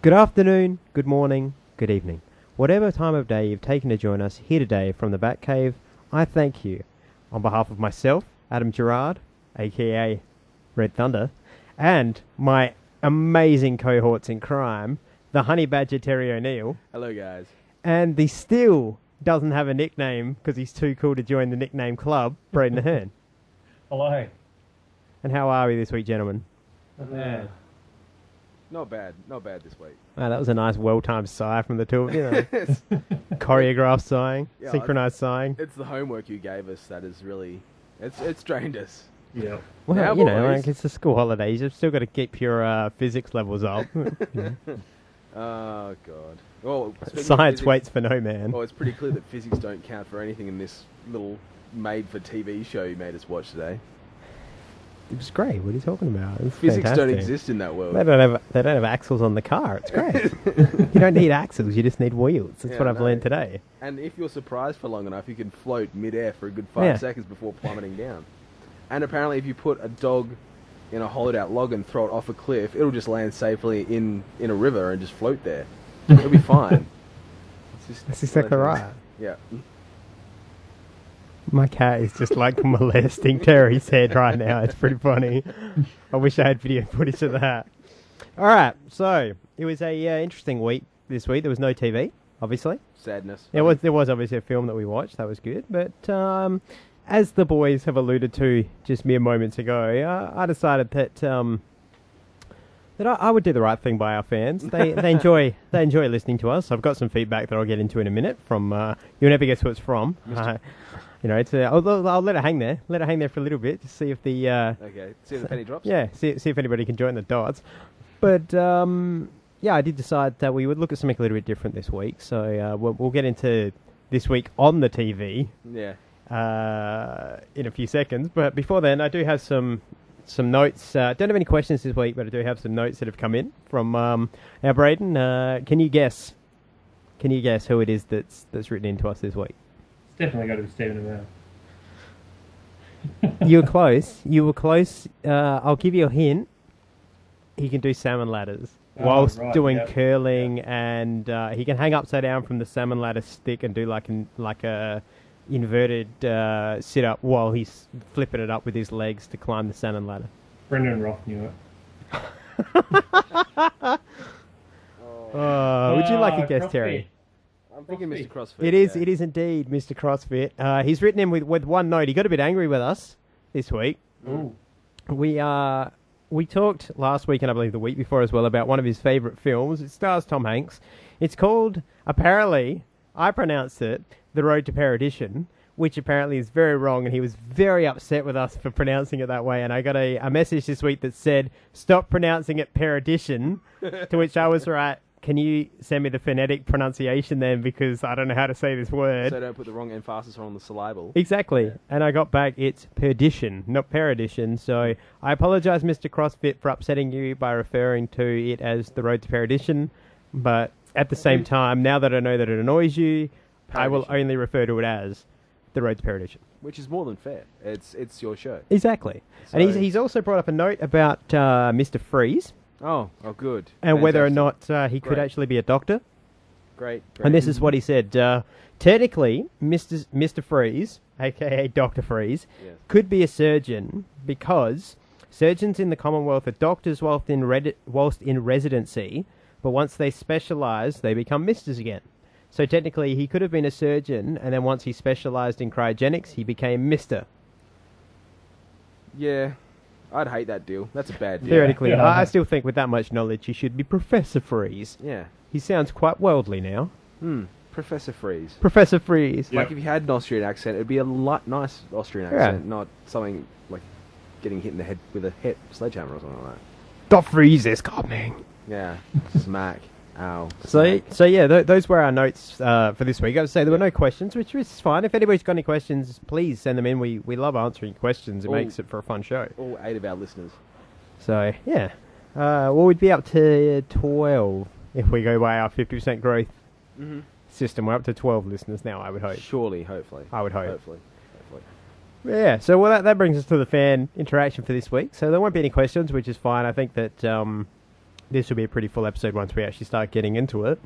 Good afternoon, good morning, good evening. Whatever time of day you've taken to join us here today from the Batcave, I thank you. On behalf of myself, Adam Gerard, aka Red Thunder, and my amazing cohorts in crime, the Honey Badger Terry O'Neill. Hello, guys. And the still doesn't have a nickname because he's too cool to join the nickname club, Braden Ahern. Hello. And how are we this week, gentlemen? Not bad this week. Wow, that was a nice, well-timed sigh from the two of you. Choreographed sighing, Yeah, synchronized sighing. It's the homework you gave us that is really... It's drained us. Yeah. Well, Now, you know, boys. like it's the school holidays. You've still got to keep your physics levels up. Oh, God. Well, speaking of Science physics- waits for no man. Well, it's pretty clear that physics don't count for anything in this little made-for-TV show you made us watch today. It was great. What are you talking about? It's Physics don't fantastic. exist in that world. They don't have axles on the car. It's great. You don't need axles. You just need wheels. That's Yeah, what I've no. learned today. And if you're surprised for long enough, you can float mid-air for a good 5 Yeah. seconds before plummeting down. And apparently if you put a dog in a hollowed-out log and throw it off a cliff, it'll just land safely in a river and just float there. It'll be fine. It's just That's exactly legend. right. Yeah. My cat is just like molesting Terry's head right now. It's pretty funny. I wish I had video footage of that. All right. So it was a interesting week this week. There was no TV, obviously. Sadness. There was obviously a film that we watched. That was good. But as the boys have alluded to just mere moments ago, I decided that I would do the right thing by our fans. They enjoy listening to us. I've got some feedback that I'll get into in a minute from you'll never guess who it's from. It's I'll let it hang there. Let it hang there for a little bit to see if the Okay. See if the penny drops? yeah, see if anybody can join the dots. But yeah, I did decide that we would look at something a little bit different this week. So we'll get into this week on the TV Yeah. in a few seconds. But before then, I do have some notes. Don't have any questions this week, but I do have some notes that have come in from our Braden. Can you guess? Can you guess who it is that's written into us this week? It's definitely got to be Stephen Amell. You were close. You were close. I'll give you a hint. He can do salmon ladders whilst right, doing yep. curling, and he can hang upside down from the salmon ladder stick and do like a inverted sit up while he's flipping it up with his legs to climb the salmon ladder. Brendan Roth knew it. Would you like a guess, Terry? I'm thinking Mr. CrossFit. It is. yeah. It is indeed Mr. CrossFit. He's written in with one note. He got a bit angry with us this week. Ooh. We talked last week and I believe the week before as well about one of his favourite films. It stars Tom Hanks. It's called, apparently, I pronounced it, The Road to Perdition, which apparently is very wrong, and he was very upset with us for pronouncing it that way. And I got a message this week that said, stop pronouncing it Perdition, to which I was right. Can you send me the phonetic pronunciation then, because I don't know how to say this word. So don't put the wrong emphasis on the syllable. Exactly. And I got back, it's perdition, not perdition. So I apologise, Mr. CrossFit, for upsetting you by referring to it as the road to perdition. But at the same time, now that I know that it annoys you, I will Perdition. only refer to it as the road to perdition. Which is more than fair. It's your show. Exactly. And So- he's also brought up a note about Mr. Freeze Oh, good. and whether or Fantastic. not he could Great. actually be a doctor. Great. And this is what he said. Technically, Mr. Freeze, a.k.a. Dr. Freeze, Yes. could be a surgeon because surgeons in the Commonwealth are doctors whilst in residency, but once they specialise, they become misters again. So technically, he could have been a surgeon, and then once he specialised in cryogenics, he became Mister. Yeah. I'd hate that deal. That's a bad deal. Theoretically, Yeah. I still think with that much knowledge, he should be Professor Freeze. Yeah. He sounds quite worldly now. Professor Freeze. Professor Freeze. Yeah. Like if you had an Austrian accent, it'd be a nice Austrian Yeah. accent, not something like getting hit in the head with a sledgehammer or something like that. Dr. Freeze is coming. Yeah. Smack. Ow. So Smack. yeah, those were our notes for this week. I would say there were no questions, which is fine. If anybody's got any questions, please send them in. We love answering questions. It All- makes it for a fun show. All 8 of our listeners. So yeah, well, we'd be up to 12 if we go by our 50% growth Mm-hmm. system. We're up to 12 listeners now, I would hope. Surely, hopefully. I would hope. Hopefully. Yeah, so well, that brings us to the fan interaction for this week. So there won't be any questions, which is fine. I think that this will be a pretty full episode once we actually start getting into it.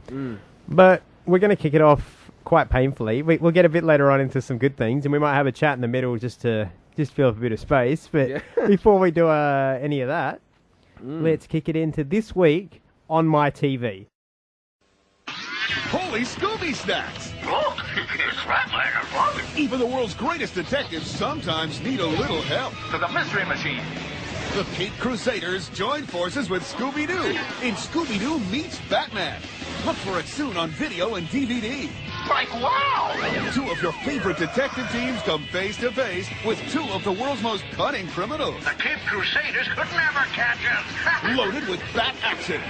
But we're going to kick it off quite painfully. We'll get a bit later on into some good things, and we might have a chat in the middle just to fill up a bit of space. But Yeah. before we do any of that, let's kick it into this week on my TV. Holy Scooby Snacks! Look, it's Batman and Robin Even the world's greatest detectives sometimes need a little help. to the Mystery Machine. The Cape Crusaders join forces with Scooby-Doo in Scooby-Doo Meets Batman. Look for it soon on video and DVD. Like, wow! Two of your favorite detective teams come face to face with two of the world's most cunning criminals. The Cape Crusaders could never catch us. Loaded with bat action,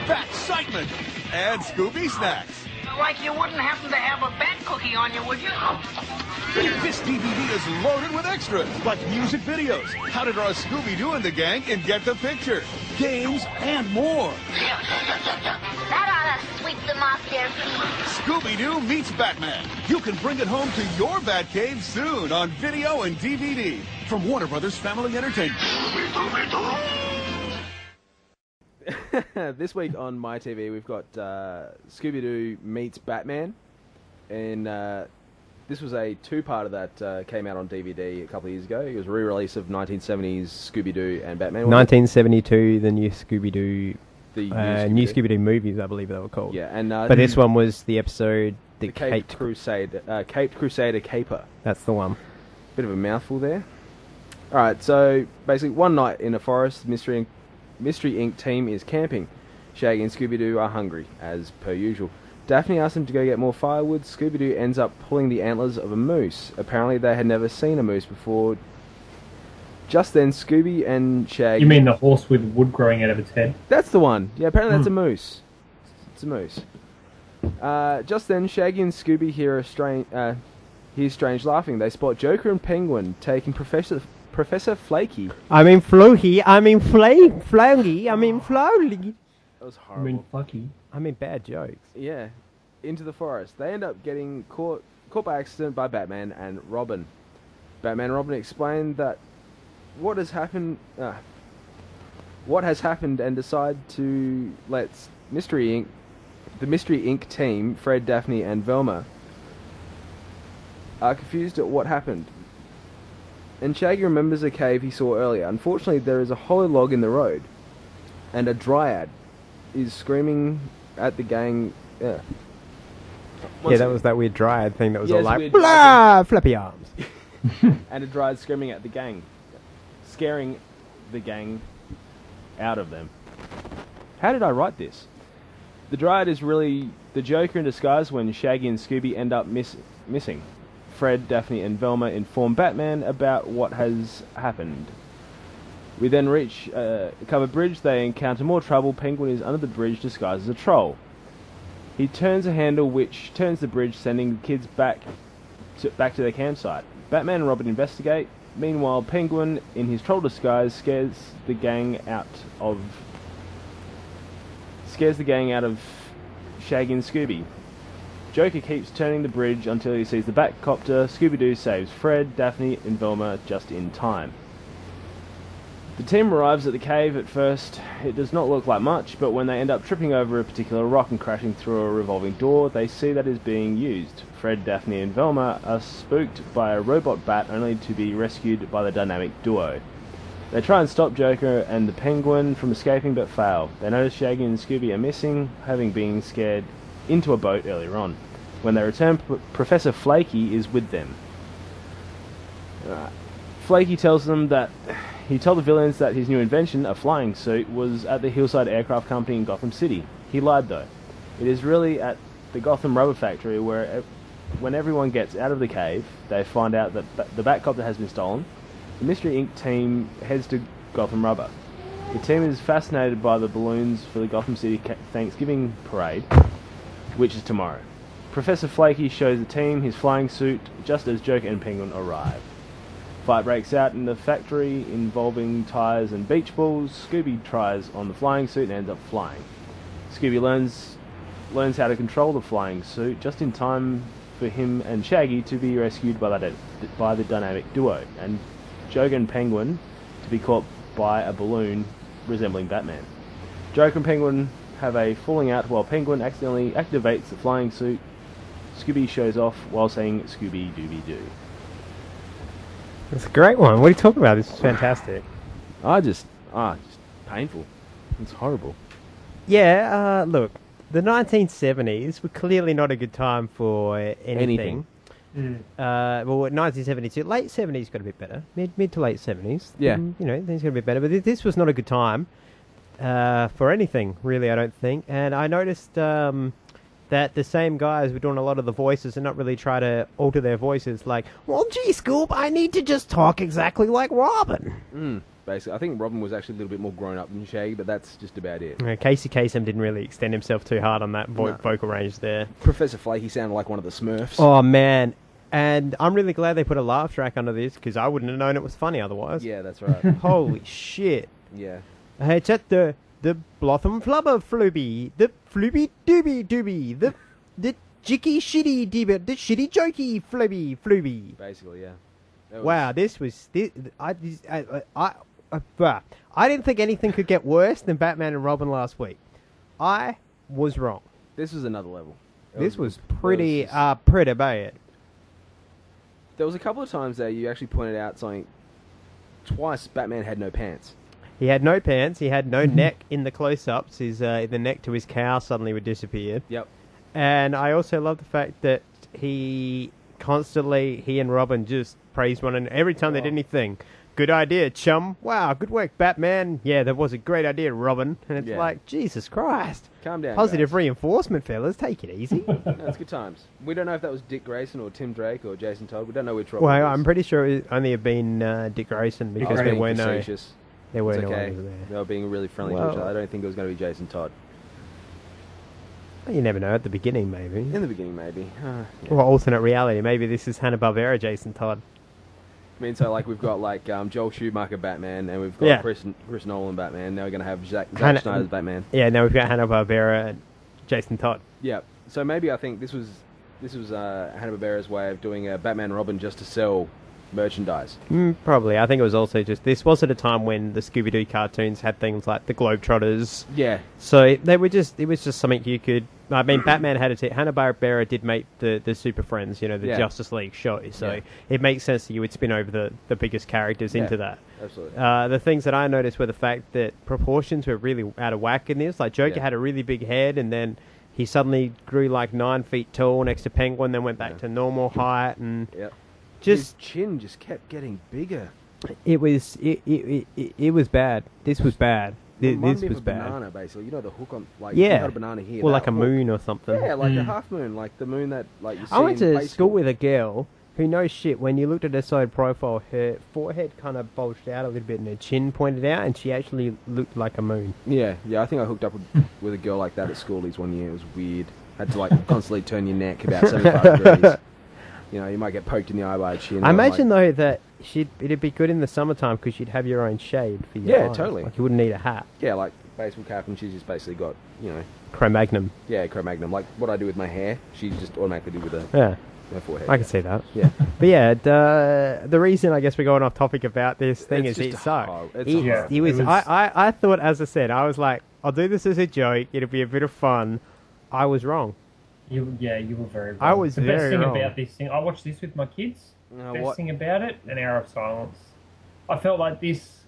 bat excitement, and Scooby Snacks. Like you wouldn't happen to have a bat cookie on you, would you? This DVD is loaded with extras, like music videos, how to draw Scooby-Doo and the gang and get the picture, games, and more. That ought to sweep them off their feet. Scooby-Doo Meets Batman. You can bring it home to your Batcave soon on video and DVD from Warner Brothers Family Entertainment. This week on my TV, we've got Scooby-Doo Meets Batman, and this was a two-parter that came out on DVD a couple of years ago. It was a re-release of 1970s Scooby-Doo and Batman. 1972, the new Scooby-Doo, The new Scooby-Doo movies, I believe they were called. Yeah, and But this one was the episode, the Caped Crusader Caper. That's the one. Bit of a mouthful there. All right, so basically, one night in a forest, Mystery Inc. team is camping. Shaggy and Scooby-Doo are hungry, as per usual. Daphne asks them to go get more firewood. Scooby-Doo ends up pulling the antlers of a moose. Apparently, they had never seen a moose before. Just then, Scooby and Shaggy... You mean the horse with wood growing out of its head? That's the one. Yeah, apparently that's a moose. It's a moose. Just then, Shaggy and Scooby hear strange laughing. They spot Joker and Penguin taking Professor Flaky. I mean Floki, I mean Floki, I mean Flowly. That was I horrible. mean, fucky. I mean bad jokes. Yeah, into the forest. They end up getting caught by accident by Batman and Robin. Batman and Robin explain that what has happened, and decide to let the Mystery Inc. team, Fred, Daphne, and Velma, are confused at what happened. And Shaggy remembers a cave he saw earlier. Unfortunately, there is a hollow log in the road, and a dryad is screaming at the gang. Yeah, Yeah, that was that weird dryad thing that was Yeah, all it's like, weird blah, flappy arms. and a dryad screaming at the gang, scaring the gang out of them. How did I write this? The dryad is really the Joker in disguise when Shaggy and Scooby end up missing. Fred, Daphne, and Velma inform Batman about what has happened. We then reach a covered bridge. They encounter more trouble. Penguin is under the bridge disguised as a troll. He turns a handle which turns the bridge, sending the kids back to their campsite. Batman and Robin investigate. Meanwhile, Penguin, in his troll disguise, scares the gang out of Shaggy and Scooby. Joker keeps turning the bridge until he sees the Batcopter. Scooby-Doo saves Fred, Daphne, and Velma just in time. The team arrives at the cave. At first, it does not look like much, but when they end up tripping over a particular rock and crashing through a revolving door, they see that it is being used. Fred, Daphne, and Velma are spooked by a robot bat only to be rescued by the dynamic duo. They try and stop Joker and the Penguin from escaping, but fail. They notice Shaggy and Scooby are missing, having been scared into a boat earlier on. When they return, Professor Flaky is with them. Flaky tells them that he told the villains that his new invention, a flying suit, was at the Hillside Aircraft Company in Gotham City. He lied, though. It is really at the Gotham Rubber Factory where, when everyone gets out of the cave, they find out that the Batcopter has been stolen. The Mystery Inc. team heads to Gotham Rubber. The team is fascinated by the balloons for the Gotham City Thanksgiving parade, which is tomorrow. Professor Flaky shows the team his flying suit just as Joker and Penguin arrive. Fight breaks out in the factory involving tires and beach balls. Scooby tries on the flying suit and ends up flying. Scooby learns how to control the flying suit just in time for him and Shaggy to be rescued by the dynamic duo, and Joker and Penguin to be caught by a balloon resembling Batman. Joker and Penguin have a falling out while Penguin accidentally activates the flying suit. Scooby shows off while saying Scooby Dooby Doo. It's a great one. What are you talking about? This is fantastic. Just painful. It's horrible. Yeah, look, the 1970s were clearly not a good time for anything. Well, 1972, late 70s got a bit better. Mid to late 70s. Yeah. Things got a bit better. But this was not a good time for anything, really, I don't think. And I noticed that the same guys were doing a lot of the voices and not really try to alter their voices. Like, well, gee, Scoop, I need to just talk exactly like Robin. Basically, I think Robin was actually a little bit more grown up than Shaggy, but that's just about it. Casey Kasem didn't really extend himself too hard on that vocal range there. Professor Flaky sounded like one of the Smurfs. Oh, man. And I'm really glad they put a laugh track under this, because I wouldn't have known it was funny otherwise. Yeah, that's right. Holy shit. Yeah. It's at the Blotham Flubber Flooby, the Flooby Dooby Dooby, the Jicky Shitty Deebit, the Shitty Jokey Flooby. Basically, yeah. Wow, I didn't think anything could get worse than Batman and Robin last week. I was wrong. This was another level. This was pretty bad. There was a couple of times that you actually pointed out something. Twice, Batman had no pants. He had no pants. He had no neck in the close-ups. The neck to his cow suddenly would disappear. Yep. And I also love the fact that he and Robin just praised one another every time they did anything. Good idea, chum. Wow, good work, Batman. Yeah, that was a great idea, Robin. And it's like, Jesus Christ. Calm down, Positive guys. reinforcement, fellas. Take it easy. No, it's good times. We don't know if that was Dick Grayson or Tim Drake or Jason Todd. We don't know which Robin Well, it was. I'm pretty sure it only have been Dick Grayson because there were no facetious. there were It's no okay. others there. They were being really friendly to Well- each other. I don't think it was going to be Jason Todd. You never know. At the beginning, maybe. In the beginning, maybe. Yeah. Or alternate reality. Maybe this is Hanna-Barbera Jason Todd. I mean, so like we've got like Joel Schumacher Batman, and we've got Chris Nolan Batman. Now we're going to have Zack Snyder's Batman. Yeah, now we've got Hanna-Barbera and Jason Todd. Yeah. So maybe I think this was Hanna-Barbera's way of doing a Batman and Robin just to sell merchandise. Probably. I think it was also just this was at a time when the Scooby-Doo cartoons had things like the Globetrotters. Yeah. So it was just something you could. I mean, Batman had it. Hanna-Barbera did make the Super Friends, the Justice League show. So it makes sense that you would spin over the biggest characters into that. Absolutely. The things that I noticed were the fact that proportions were really out of whack in this. Like Joker had a really big head, and then he suddenly grew like 9 feet tall next to Penguin, then went back to normal height, and his chin just kept getting bigger. It was bad. This was bad. This was bad. Banana, basically. The hook on, like, yeah. you got a banana here. Or like a hook. moon or something. Yeah, like a half moon, like the moon that, like, you see I went in to high school with a girl who knows shit. When you looked at her side profile, her forehead kind of bulged out a little bit and her chin pointed out, and she actually looked like a moon. Yeah, I think I hooked up with a girl like that at schoolies one year. It was weird. Had to, like, constantly turn your neck about 75 degrees. You might get poked in the eye by a chin. I imagine, though, that it'd be good in the summertime because you'd have your own shade for your eyes. Totally. Like, you wouldn't need a hat. Yeah, like baseball cap, and she's just basically got, Cro-Magnon. Yeah, Cro-Magnon. Like what I do with my hair, she just automatically do with her forehead. I can see that. Yeah. But yeah, the reason I guess we're going off topic about this thing It's is it just sucked. horrible. I thought, as I said, I was like, I'll do this as a joke. It'll be a bit of fun. I was wrong. You were very wrong. I was the very best thing wrong. about this thing, I watched this with my kids. Best what? thing about it, an hour of silence. I felt like this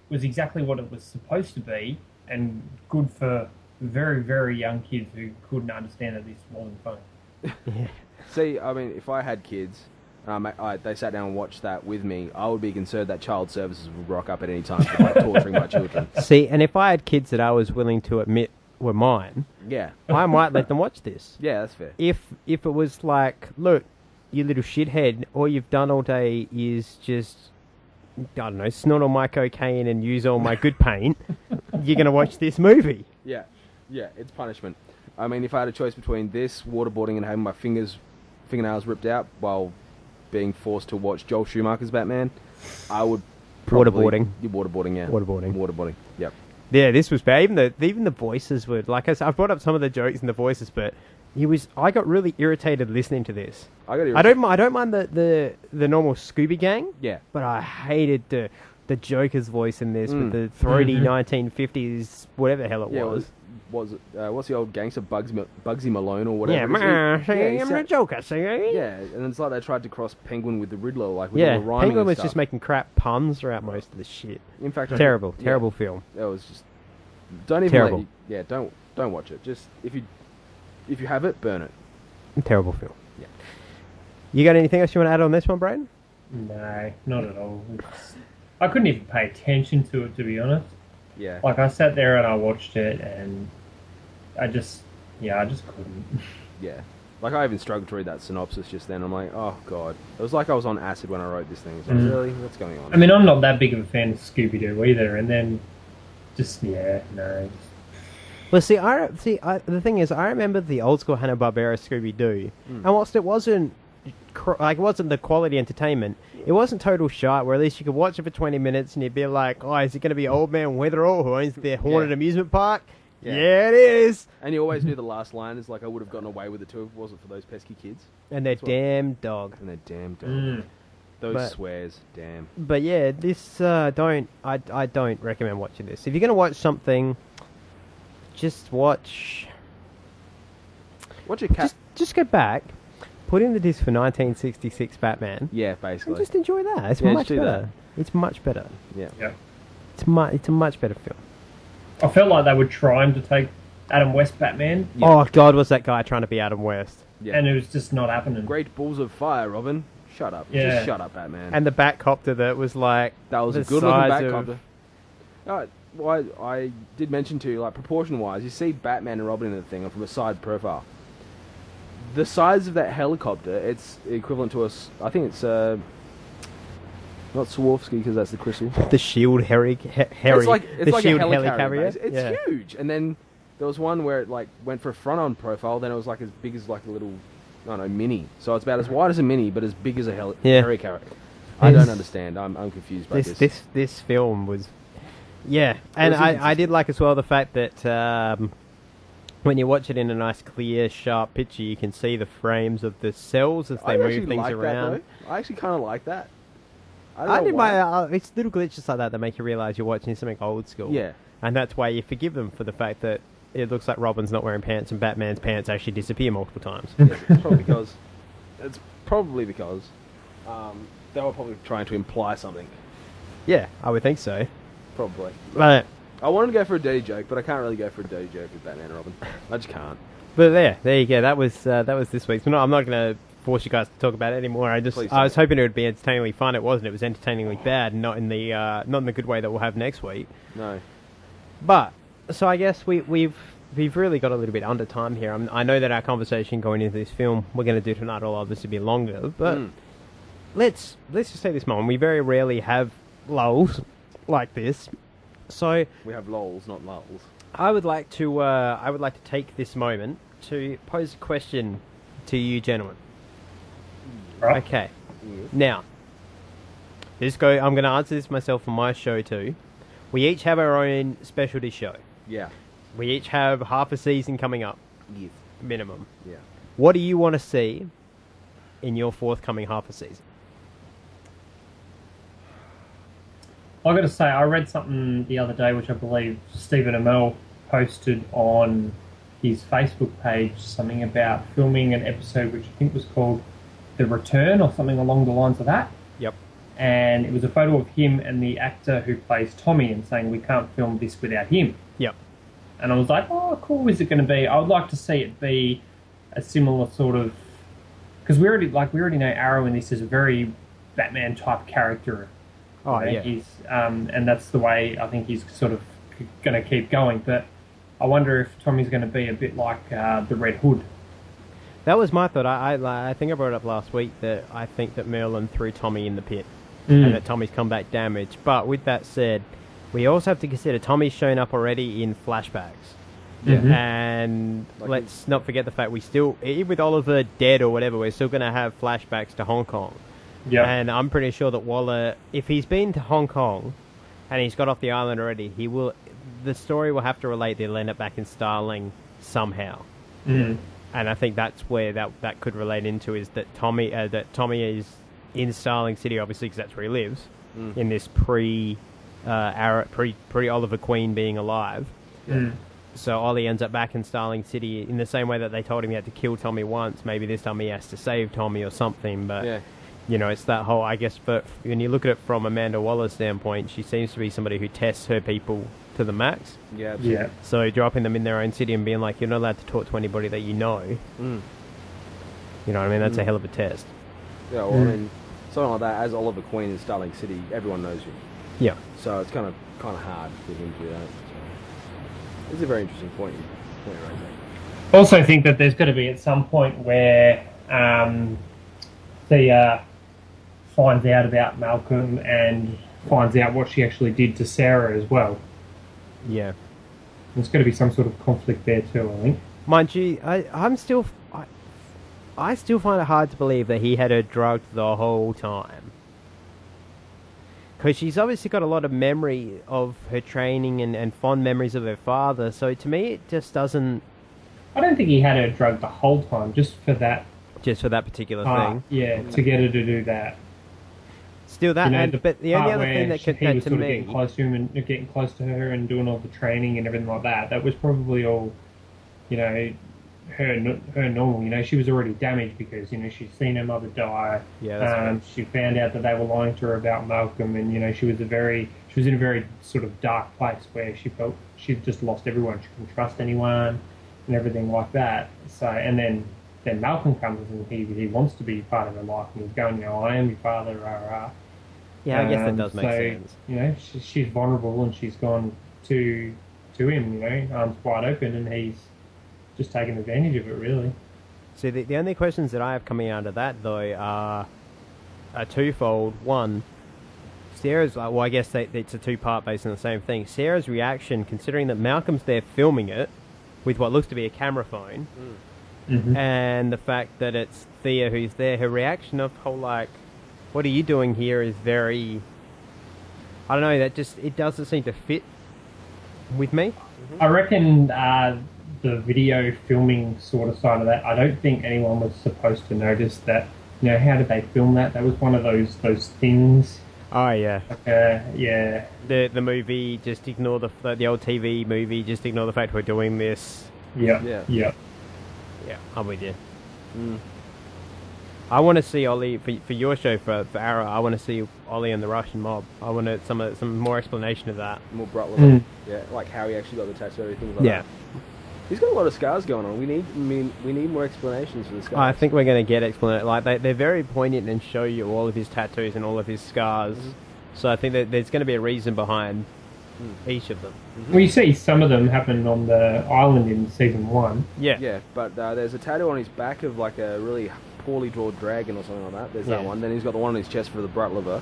was exactly what it was supposed to be, and good for very, very young kids who couldn't understand that this wasn't funny. See, I mean, if I had kids, they sat down and watched that with me, I would be concerned that child services would rock up at any time for torturing my children. See, and if I had kids that I was willing to admit were mine, I might let them watch this. Yeah, that's fair. If it was like, look, you little shithead, all you've done all day is just, I don't know, snort all my cocaine and use all my good paint, you're going to watch this movie. Yeah, it's punishment. I mean, if I had a choice between this, waterboarding, and having my fingernails ripped out while being forced to watch Joel Schumacher's Batman, I would probably... Waterboarding, yeah. Waterboarding, yep. Yeah, this was bad. Even the voices were, like I said, I've brought up some of the jokes and the voices, but I got really irritated listening to this. I don't mind the normal Scooby Gang. Yeah. But I hated the the Joker's voice in this with the throaty 1950s, whatever the hell it was. What's the old gangster Bugsy Malone or whatever? Yeah, I'm the Joker. Yeah, and it's like they tried to cross Penguin with the Riddler, like with Yeah, all the rhyming Penguin and was stuff. just making crap puns throughout most of the shit. In fact, Terrible film. That was just don't even Terrible. don't watch it. Just if you have it, burn it. Terrible film. Yeah. You got anything else you want to add on this one, Braden? No, not at all. I couldn't even pay attention to it, to be honest. Yeah. Like, I sat there and I watched it, and I just couldn't. Yeah. Like, I even struggled to read that synopsis just then. I'm like, oh, God. It was like I was on acid when I wrote this thing. It's like, really? What's going on? I mean, I'm not that big of a fan of Scooby-Doo either, and then no. Well, the thing is, I remember the old school Hanna-Barbera Scooby-Doo, and whilst it wasn't the quality entertainment, it wasn't total shite, where at least you could watch it for 20 minutes and you'd be like, oh, is it going to be Old Man Witherall who owns the haunted amusement park? Yeah, it is. And you always knew the last line is like, I would have gotten away with it too if it wasn't for those pesky kids. And their damn dog. And their damn dog. Those But- swears, damn. But yeah, this I don't recommend watching this. If you're gonna watch something, just watch. Watch a cat. Just go back, put in the disc for 1966 Batman, Yeah, and basically. just enjoy that. It's Yeah, much just do better. that. It's much better. Yeah. Yeah. It's a much better film. I felt like they were trying to take Adam West Batman, Oh God, was that guy trying to be Adam West? Yeah. and it was just not happening. Great balls of fire, Robin. Shut up. Yeah. Just shut up, Batman. And the Batcopter that was like that was the a good looking size of- Batcopter. Well, I did mention to you, like, proportion-wise, you see Batman and Robin in the thing from a side profile. The size of that helicopter, it's equivalent to I think it's, not Swarovski, because that's the crystal. the Shield Harry. It's like the a Shield helicarrier. It's Yeah. huge. And then there was one where it, like, went for a front-on profile, then it was, like, as big as, like, a little, I don't know, mini. So it's about as wide as a mini, but as big as a Yeah. helicarrier. I don't understand. I'm confused by this. This film was, yeah, and was I inconsistent. did like as well the fact that when you watch it in a nice clear sharp picture, you can see the frames of the cells as they move actually things like around. That, though. I actually kind of like that. I don't did know why. it's little glitches like that make you realise you're watching something old school. Yeah. And that's why you forgive them for the fact that it looks like Robin's not wearing pants and Batman's pants actually disappear multiple times. Yes, it's probably because they were probably trying to imply something. Yeah, I would think so. Probably. But I wanted to go for a dirty joke, but I can't really go for a dirty joke with Batman and Robin. I just can't. there you go. That was this week's. I'm not going to force you guys to talk about it anymore. I Please was don't. hoping it would be entertainingly fun. It wasn't. It was entertainingly bad, not in the good way that we'll have next week. No. But so I guess we've really got a little bit under time here. I know that our conversation going into this film we're going to do tonight will obviously be longer, but let's just take this moment. We very rarely have lulls like this, so We have lols, not lulls. I would like to take this moment to pose a question to you gentlemen. Right? Okay. Now, I'm going to answer this myself for my show too. We each have our own specialty show. Yeah. We each have half a season coming up, Yes. minimum. Yeah. What do you want to see in your forthcoming half a season? I got to say, I read something the other day, which I believe Stephen Amell posted on his Facebook page, something about filming an episode which I think was called The Return or something along the lines of that. Yep. And it was a photo of him and the actor who plays Tommy, and saying we can't film this without him. Yep. And I was like, oh, cool, is it going to be? I would like to see it be a similar sort of... Because we already know Arrow in this is a very Batman-type character. Oh, You know, yeah. He's, and that's the way I think he's sort of going to keep going. But I wonder if Tommy's going to be a bit like the Red Hood. That was my thought. I think I brought it up last week that I think that Merlin threw Tommy in the pit Mm. and that Tommy's come back damaged. But with that said, we also have to consider Tommy's shown up already in flashbacks. Yeah. And Like let's not forget the fact we still, even with Oliver dead or whatever, we're still going to have flashbacks to Hong Kong. Yeah. And I'm pretty sure that Waller, if he's been to Hong Kong and he's got off the island already, the story will have to relate they'll end up back in Starling somehow. Mm. And I think that's where that could relate into, is that Tommy is in Starling City, obviously, because that's where he lives. in this pre Oliver Queen being alive. Mm. So Ollie ends up back in Starling City in the same way that they told him he had to kill Tommy once. Maybe this time he has to save Tommy or something. But Yeah. you know, it's that whole. I guess, but when you look at it from Amanda Waller's standpoint, she seems to be somebody who tests her people to the max. Yeah. Absolutely. Yeah. So dropping them in their own city and being like, you're not allowed to talk to anybody that you know. Mm. You know what I mean? That's a hell of a test. Yeah. Well, I mean, something like that. As Oliver Queen in Starling City, everyone knows you. Yeah. So it's kind of hard for him to do that. So it's a very interesting point you raised there. Also think that there's got to be at some point where Thea finds out about Malcolm and finds out what she actually did to Sarah as well. Yeah. There's got to be some sort of conflict there too, I think. Mind you, I still find it hard to believe that he had her drugged the whole time. Because she's obviously got a lot of memory of her training and fond memories of her father. So to me, it just doesn't... I don't think he had her drugged the whole time, just for that. Just for that particular thing. Yeah, to get her to do that. Still that, You know, but the only part other thing where that could, he that was to sort of me... getting close to him and getting close to her and doing all the training and everything like that. That was probably all, you know, her normal. You know, she was already damaged because, you know, she'd seen her mother die. Yeah, that's right. She found out that they were lying to her about Malcolm, and you know, she was in a very sort of dark place where she felt she'd just lost everyone. She couldn't trust anyone and everything like that. So, and then Malcolm comes and he wants to be part of her life, and he's going, you know, I am your father, rah rah. Yeah, I guess that does make sense. You know, she's vulnerable and she's gone to him, you know, arms wide open, and he's just taking advantage of it, really. So the only questions that I have coming out of that, though, are twofold. One, Sarah's, well, I guess it's a two-part based on the same thing. Sarah's reaction, considering that Malcolm's there filming it with what looks to be a camera phone, and the fact that it's Thea who's there, her reaction of whole, like, what are you doing here is very... I don't know, it doesn't seem to fit with me. I reckon the video filming sort of side of that, I don't think anyone was supposed to notice that. You know, how did they film that? That was one of those things. Oh, yeah. Yeah. The movie, just ignore the old TV movie, just ignore the fact we're doing this. Yeah. Yeah, I'm with you. I want to see Ollie, for your show, for Arrow, I want to see Ollie and the Russian mob. I want some more explanation of that. More Brutler. Yeah, like how he actually got the tattoo, things like that. He's got a lot of scars going on. We need more explanations for the scars. I think we're going to get explanation. Like they're very poignant and show you all of his tattoos and all of his scars. So I think that there's going to be a reason behind each of them. Well, you see some of them happen on the island in season 1. Yeah, but there's a tattoo on his back of like a really poorly drawn dragon or something like that. There's that one. Then he's got the one on his chest for the Bright liver.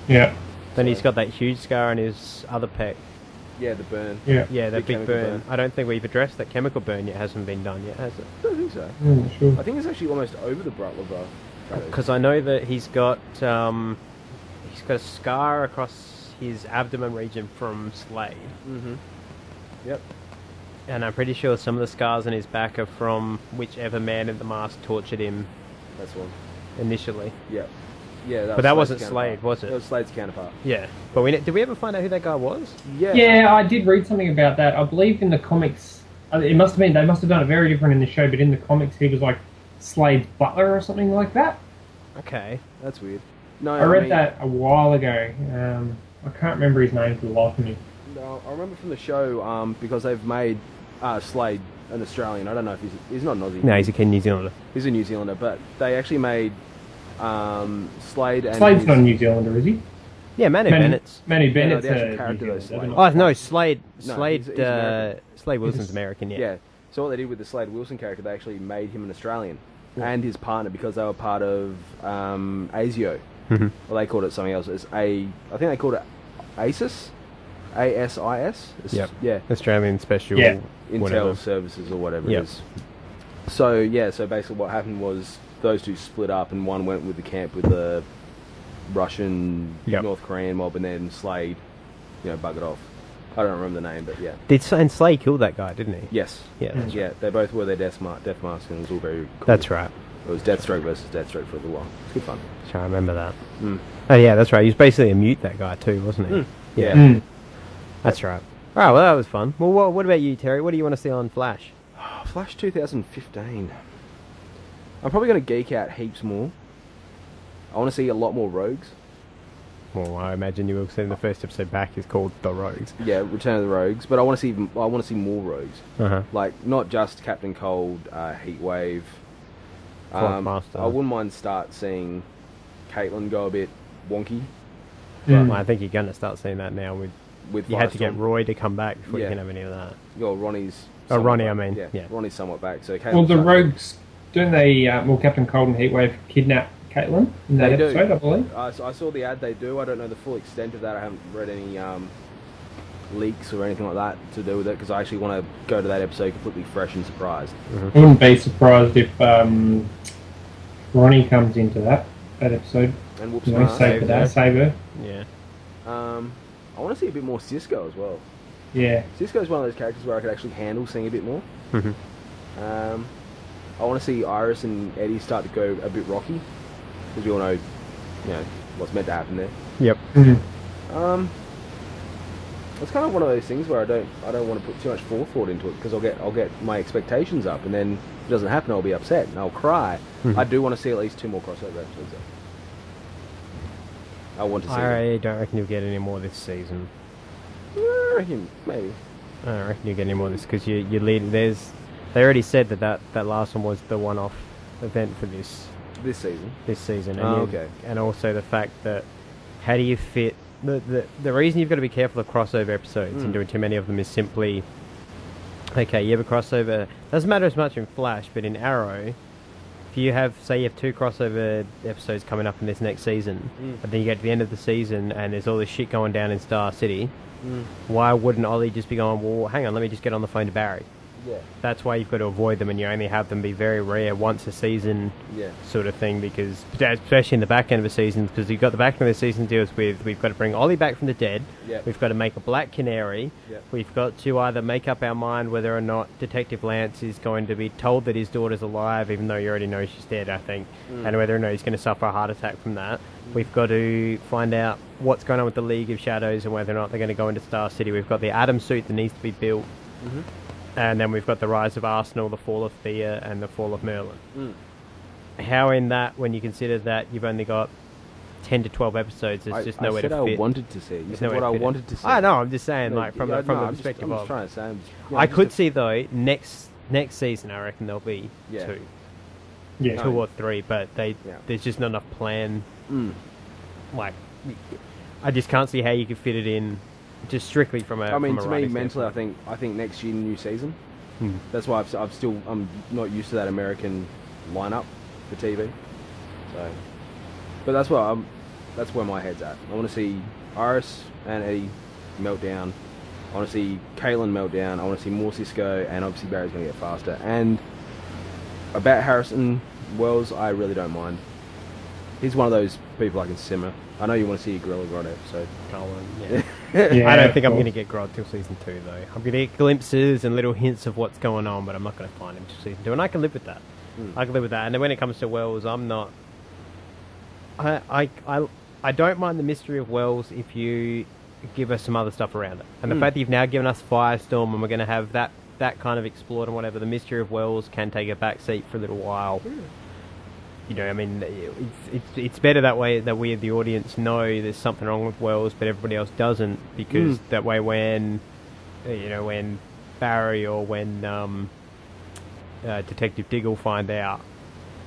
Yeah. Then he's got that huge scar on his other pec. Yeah, the burn. Yeah, that big burn. I don't think we've addressed that chemical burn yet. Hasn't been done yet, has it? I don't think so. Sure. I think it's actually almost over the Bright liver. Because I know that he's got a scar across his abdomen region from Slade. Yep. And I'm pretty sure some of the scars on his back are from whichever man in the mask tortured him. That's one. Initially. Yep. Yeah, but that wasn't Slade, was it? It was Slade's counterpart. Yeah. But did we ever find out who that guy was? Yeah, I did read something about that. I believe in the comics, they must have done it very different in the show, but in the comics he was like Slade's butler or something like that. Okay. That's weird. No, I read that a while ago. I can't remember his name for the life of me. No, I remember from the show, because they've made Slade an Australian. I don't know if he's not an Aussie. No, he's a New Zealander. He's a New Zealander, but they actually made Slade and... Slade's not a New Zealander, is he? Yeah, Manu Bennett's. Manu Bennett's the character though, Slade. Oh, no, Slade. No, Slade, he's American. Slade Wilson's American, yeah. Yeah, so what they did with the Slade Wilson character, they actually made him an Australian. And his partner, because they were part of ASIO. Well, they called it something else. I think they called it ASIS? ASIS? Yeah. Australian Special Intel Services or whatever it is. So basically what happened was those two split up and one went with the camp with the Russian, North Korean mob, and then Slade, buggered off. I don't remember the name, but yeah. And Slade killed that guy, didn't he? Yes. Yeah, that's They both wore their death masks and it was all very cool. That's right. It was Deathstroke versus Deathstroke for a little while. It's good fun. Sure, I remember that. Mm. Oh yeah, that's right. He was basically a mute, that guy too, wasn't he? Yeah. Mm. That's right. All right, well that was fun. Well, what about you, Terry? What do you want to see on Flash? Flash 2015. I'm probably going to geek out heaps more. I want to see a lot more Rogues. Well, I imagine you will see the first episode back is called The Rogues. Yeah, Return of the Rogues. But I want to see more Rogues. Uh-huh. Like not just Captain Cold, Heatwave. Master. I wouldn't mind start seeing Caitlin go a bit wonky Mm. Well, I think you're going to start seeing that now. with. You had to get Firestorm. Roy to come back before you Yeah. can have any of that. Well, Ronnie's. Oh, somewhat Ronnie, back. I mean, Yeah, yeah. Ronnie's somewhat back. So Caitlin's Well, the starting- Rogues, don't they, Captain Cold and Heatwave kidnap Caitlin in that They do. episode, I believe? So I saw the ad. They do. I don't know the full extent of that. I haven't read any leaks or anything like that to do with it because I actually want to go to that episode completely fresh and surprised. I wouldn't be surprised if Ronnie comes into that episode. And whoops, You know, Mars. save her. Save her. Yeah. I want to see a bit more Cisco as well. Yeah. Cisco's one of those characters where I could actually handle seeing a bit more. Mhm. I want to see Iris and Eddie start to go a bit rocky because we all know, what's meant to happen there. Yep. Mm. It's kind of one of those things where I don't want to put too much forethought into it because I'll get my expectations up and then if it doesn't happen I'll be upset and I'll cry. Mhm. I do want to see at least 2 more crossover episodes though. I want to see them. I don't reckon you'll get any more this season. I reckon maybe. I don't reckon you'll get any more this because you lead. They already said that last one was the one-off event for this This season. season. Oh, you- okay. And also the fact that how do you fit the reason you've got to be careful of crossover episodes and doing too many of them is simply okay. You have a crossover. Doesn't matter as much in Flash, but in Arrow, if you have 2 crossover episodes coming up in this next season, but then you get to the end of the season and there's all this shit going down in Star City. Why wouldn't Ollie just be going, well, hang on, let me just get on the phone to Barry? Yeah. That's why you've got to avoid them and you only have them be very rare once a season Yeah. sort of thing because, especially in the back end of a season, because you've got the back end of the season deals with, we've got to bring Ollie back from the dead, Yeah. we've got to make a Black Canary, Yeah. we've got to either make up our mind whether or not Detective Lance is going to be told that his daughter's alive, even though you already know she's dead, I think, and whether or not he's going to suffer a heart attack from that. We've got to find out what's going on with the League of Shadows and whether or not they're going to go into Star City. We've got the Atom suit that needs to be built. And then we've got the rise of Arsenal, the fall of Thea, and the fall of Merlin. How in that, when you consider that you've only got 10 to 12 episodes, there's just nowhere I said to fit. I wanted to see it. You There's said nowhere what I fit it. wanted to see. I know, I'm just saying, No, like, from yeah, the no, I'm perspective I'm just of... trying to say. I could see, though, next season, I reckon there'll be Yeah. 2. Yeah. 2 or 3, but there's just not enough plan. Like, I just can't see how you could fit it in just strictly from a I mean, from a to me, writing mentally, standpoint. I think next year, new season. Hmm. That's why I'm not used to that American lineup for TV. So, but that's where my head's at. I want to see Iris and Eddie melt down. I want to see Caitlin melt down. I want to see more Cisco, and obviously Barry's going to get faster. And about Harrison Wells, I really don't mind. He's one of those people I can simmer. I know you want to see a Gorilla Grodd episode. Yeah. Yeah, I don't of think I'm course. going to get Grodd till season 2, though. I'm going to get glimpses and little hints of what's going on, but I'm not going to find him till season 2, and I can live with that. I can live with that. And then when it comes to Wells, I'm not. I don't mind the mystery of Wells if you give us some other stuff around it, and the fact that you've now given us Firestorm, and we're going to have that kind of explored and whatever. The mystery of Wells can take a back seat for a little while. You know, I mean, it's better that way that we, the audience, know there's something wrong with Wells, but everybody else doesn't, because that way when Barry or when Detective Diggle find out,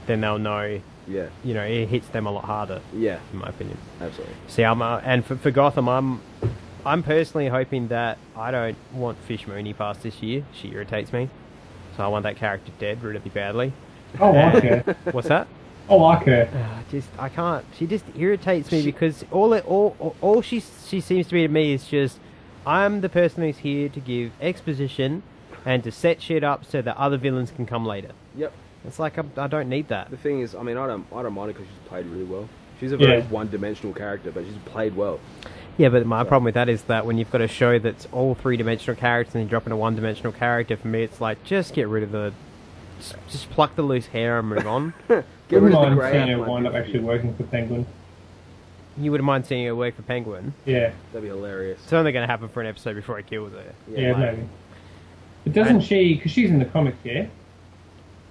then they'll know, Yeah, you know, it hits them a lot harder, yeah, in my opinion. absolutely. See, and for Gotham, I'm personally hoping that I don't want Fish Mooney past this year. She irritates me, so I want that character dead really badly. I like her. What's that? I like her. I can't. She just irritates me because all she seems to be to me is just, I'm the person who's here to give exposition and to set shit up so that other villains can come later. Yep. It's like I don't need that. The thing is, I mean, I don't mind her because she's played really well. She's a very Yeah. one-dimensional character, but she's played well. Yeah, but my problem with that is that when you've got a show that's all 3-dimensional characters and you drop in a 1-dimensional character, for me it's like, just get rid of the Just pluck the loose hair and move on. Get Wouldn't rid of the mind grey. seeing her might wind be up a actually few. working for Penguin. You wouldn't mind seeing her work for Penguin. Yeah, That'd be hilarious. It's only going to happen for an episode before he kills her. yeah, like, maybe. But doesn't she? Because she's in the comics, yeah.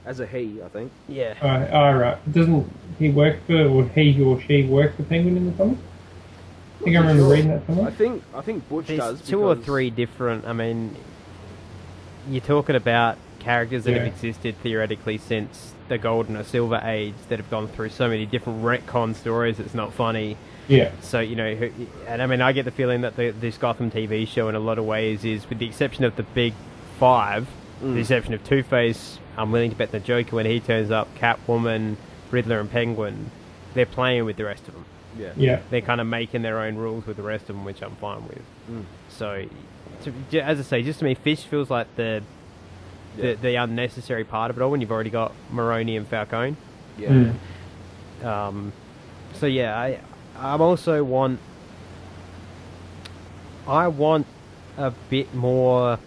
As a he, I think. Yeah. Right. Doesn't he work for, or he or she work for Penguin in the comics? I think I remember Sure. reading that somewhere. I think Butch There's does. two or because- three different. I mean, you're talking about characters that Yeah. have existed theoretically since the Golden or Silver Age that have gone through so many different retcon stories. It's not funny. Yeah. So and I mean, I get the feeling that this Gotham TV show, in a lot of ways, is, with the exception of the big five, the exception of Two-Face, I'm willing to bet the Joker when he turns up, Catwoman, Riddler, and Penguin, they're playing with the rest of them. Yeah. Yeah. They're kind of making their own rules with the rest of them, which I'm fine with. So, as I say, just to me, Fish feels like the unnecessary part of it all when you've already got Maroni and Falcone. Yeah. So yeah, I also want a bit more.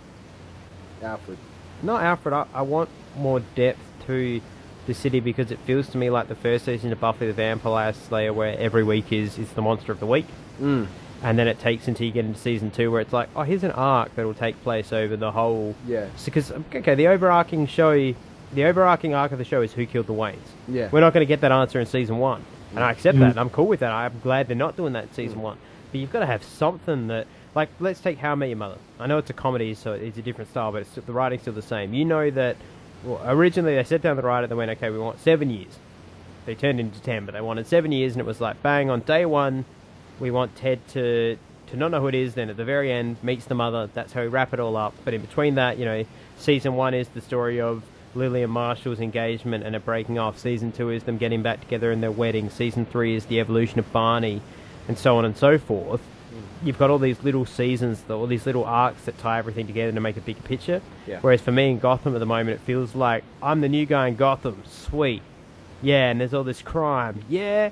Alfred. Not Alfred. I want more depth to the city, because it feels to me like the first season of Buffy the Vampire Slayer, where every week is the monster of the week. And then it takes until you get into season 2, where it's like, oh, here's an arc that will take place over the whole. Yeah. Because okay, the overarching arc of the show is who killed the Waynes. Yeah. We're not going to get that answer in season 1, and I accept that. And I'm cool with that. I'm glad they're not doing that in season 1. But you've got to have something that, like, let's take How I Met Your Mother. I know it's a comedy, so it's a different style, but the writing's still the same. You know that. Well, originally they sat down the writer, they went, okay, we want 7 years. They turned into 10, but they wanted 7 years, and it was like, bang, on day 1. We want Ted to not know who it is, then at the very end, meets the mother. That's how we wrap it all up. But in between that, season 1 is the story of Lily and Marshall's engagement and it breaking off. Season 2 is them getting back together in their wedding. Season 3 is the evolution of Barney, and so on and so forth. You've got all these little seasons, all these little arcs that tie everything together to make a bigger picture. Yeah. Whereas for me in Gotham at the moment, it feels like I'm the new guy in Gotham. Sweet. Yeah, and there's all this crime. Yeah.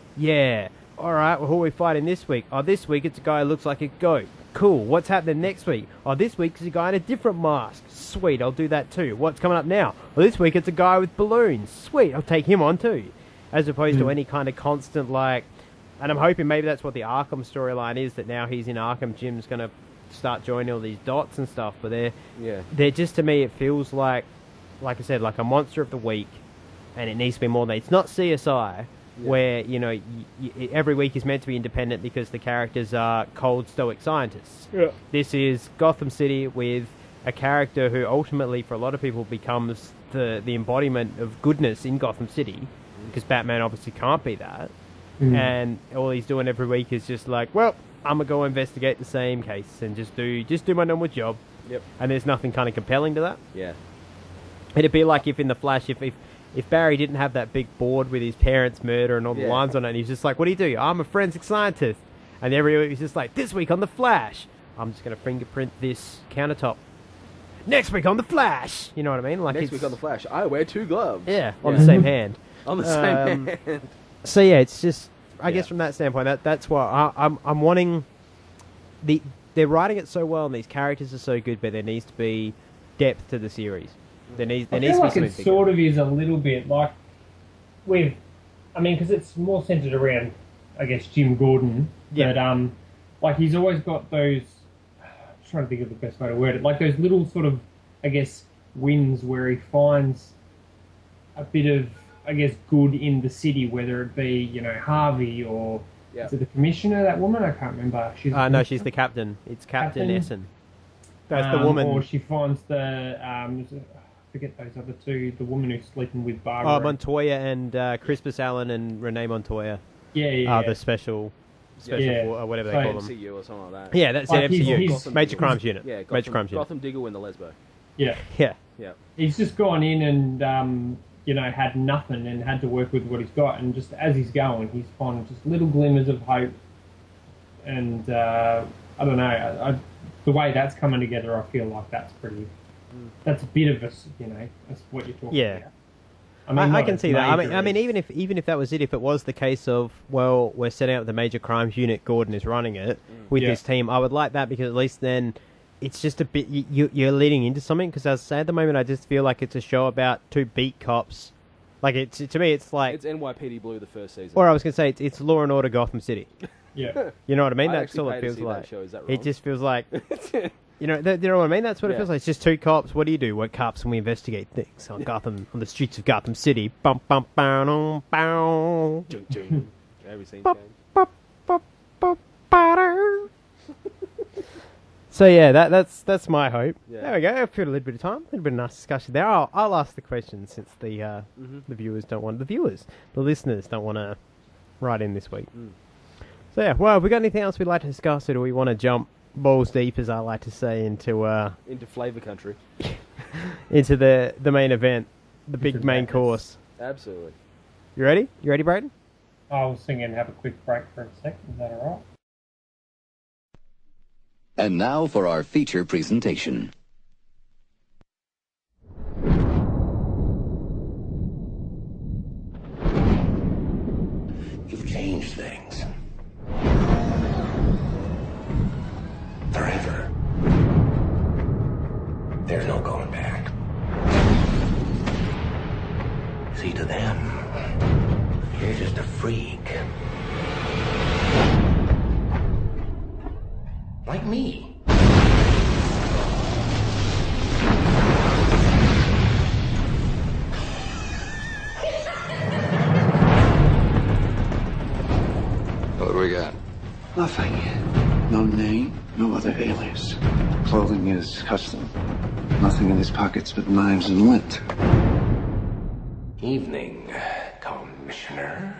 All right, well, who are we fighting this week? Oh, this week it's a guy who looks like a goat. Cool. What's happening next week? Oh, this week it's a guy in a different mask. Sweet, I'll do that too. What's coming up now? Well, this week it's a guy with balloons. Sweet, I'll take him on too. As opposed to any kind of constant, like... And I'm hoping maybe that's what the Arkham storyline is, that now he's in Arkham, Jim's going to start joining all these dots and stuff. But they're just, to me, it feels like I said, like a monster of the week. And it needs to be more than that. It's not CSI... where, every week is meant to be independent because the characters are cold, stoic scientists. Yeah. This is Gotham City with a character who ultimately, for a lot of people, becomes the embodiment of goodness in Gotham City, because Batman obviously can't be that. And all he's doing every week is just like, well, I'm going to go investigate the same case and just do my normal job. Yep. And there's nothing kind of compelling to that. Yeah. It'd be like if in The Flash, if Barry didn't have that big board with his parents' murder and all the lines on it, and he's just like, what do? I'm a forensic scientist. And every week he's just like, this week on The Flash, I'm just going to fingerprint this countertop. Next week on The Flash. You know what I mean? Like Next week on The Flash, I wear 2 gloves. Yeah, on the same hand. On the same hand. So yeah, it's just, I guess from that standpoint, that's why I'm wanting... They're writing it so well and these characters are so good, but there needs to be depth to the series. There needs to be like something it bigger. sort of is a little bit like because it's more centered around, I guess, Jim Gordon. Yeah. But like he's always got those. I'm trying to think of the best way to word it. Like those little sort of, I guess, wins where he finds a bit of, I guess, good in the city, whether it be Harvey or is it the commissioner? That woman, I can't remember. No, she's the captain. It's Captain Essen. That's the woman. Or she finds the I forget those other two. The woman who's sleeping with Barbara. Montoya and Crispus Allen and Renee Montoya. Yeah. The special or whatever they call them. MCU or something like that. Yeah, that's Like it. MCU. he's- Major Crimes Unit. Yeah, Major Crimes Unit. Gotham Diggle and the Lesbo. Yeah. Yeah. Yeah. He's just gone in and had nothing and had to work with what he's got, and just as he's going, he's finding just little glimmers of hope. And I don't know, the way that's coming together, I feel like that's pretty. That's a bit of that's what you're talking Yeah. about. I can not see that. major I mean, even if that was it, if it was the case of, well, we're setting up the Major Crimes Unit, Gordon is running it with Yeah. this team, I would like that, because at least then it's just a bit you're leading into something, because as I say, at the moment I just feel like it's a show about two beat cops. Like it's to me it's like It's NYPD Blue the first season. or I was gonna say it's Law and Order Gotham City. Yeah. You know what I mean? I That's actually all pay it to feels see that like. show. Is that It wrong? just feels like you know what I mean? That's what it Yeah. feels like. It's just two cops. What do? We're cops and we investigate things on the streets of Gotham City. Bum bum bum bum. Jung, jung. Every scene Bop, change. bop, bop, bop, ba-da. So yeah, that's my hope. Yeah. There we go. I've put a little bit of time, a little bit of nice discussion there. I'll ask the questions since the viewers don't want the listeners don't want to write in this week. So yeah, well, have we got anything else we'd like to discuss, or do we want to jump balls deep, as I like to say, into Into flavor country. into the main event, the big Into main madness. course? Absolutely. You ready? You ready, Brayden? I was thinking have a quick break for a second. Is that all right? And now for our feature presentation. You've changed things. Forever. There's no going back. See, to them, you're just a freak. Like me. What do we got? Nothing. No name, no other alias. Clothing is custom. Nothing in his pockets but knives and lint. Evening, Commissioner.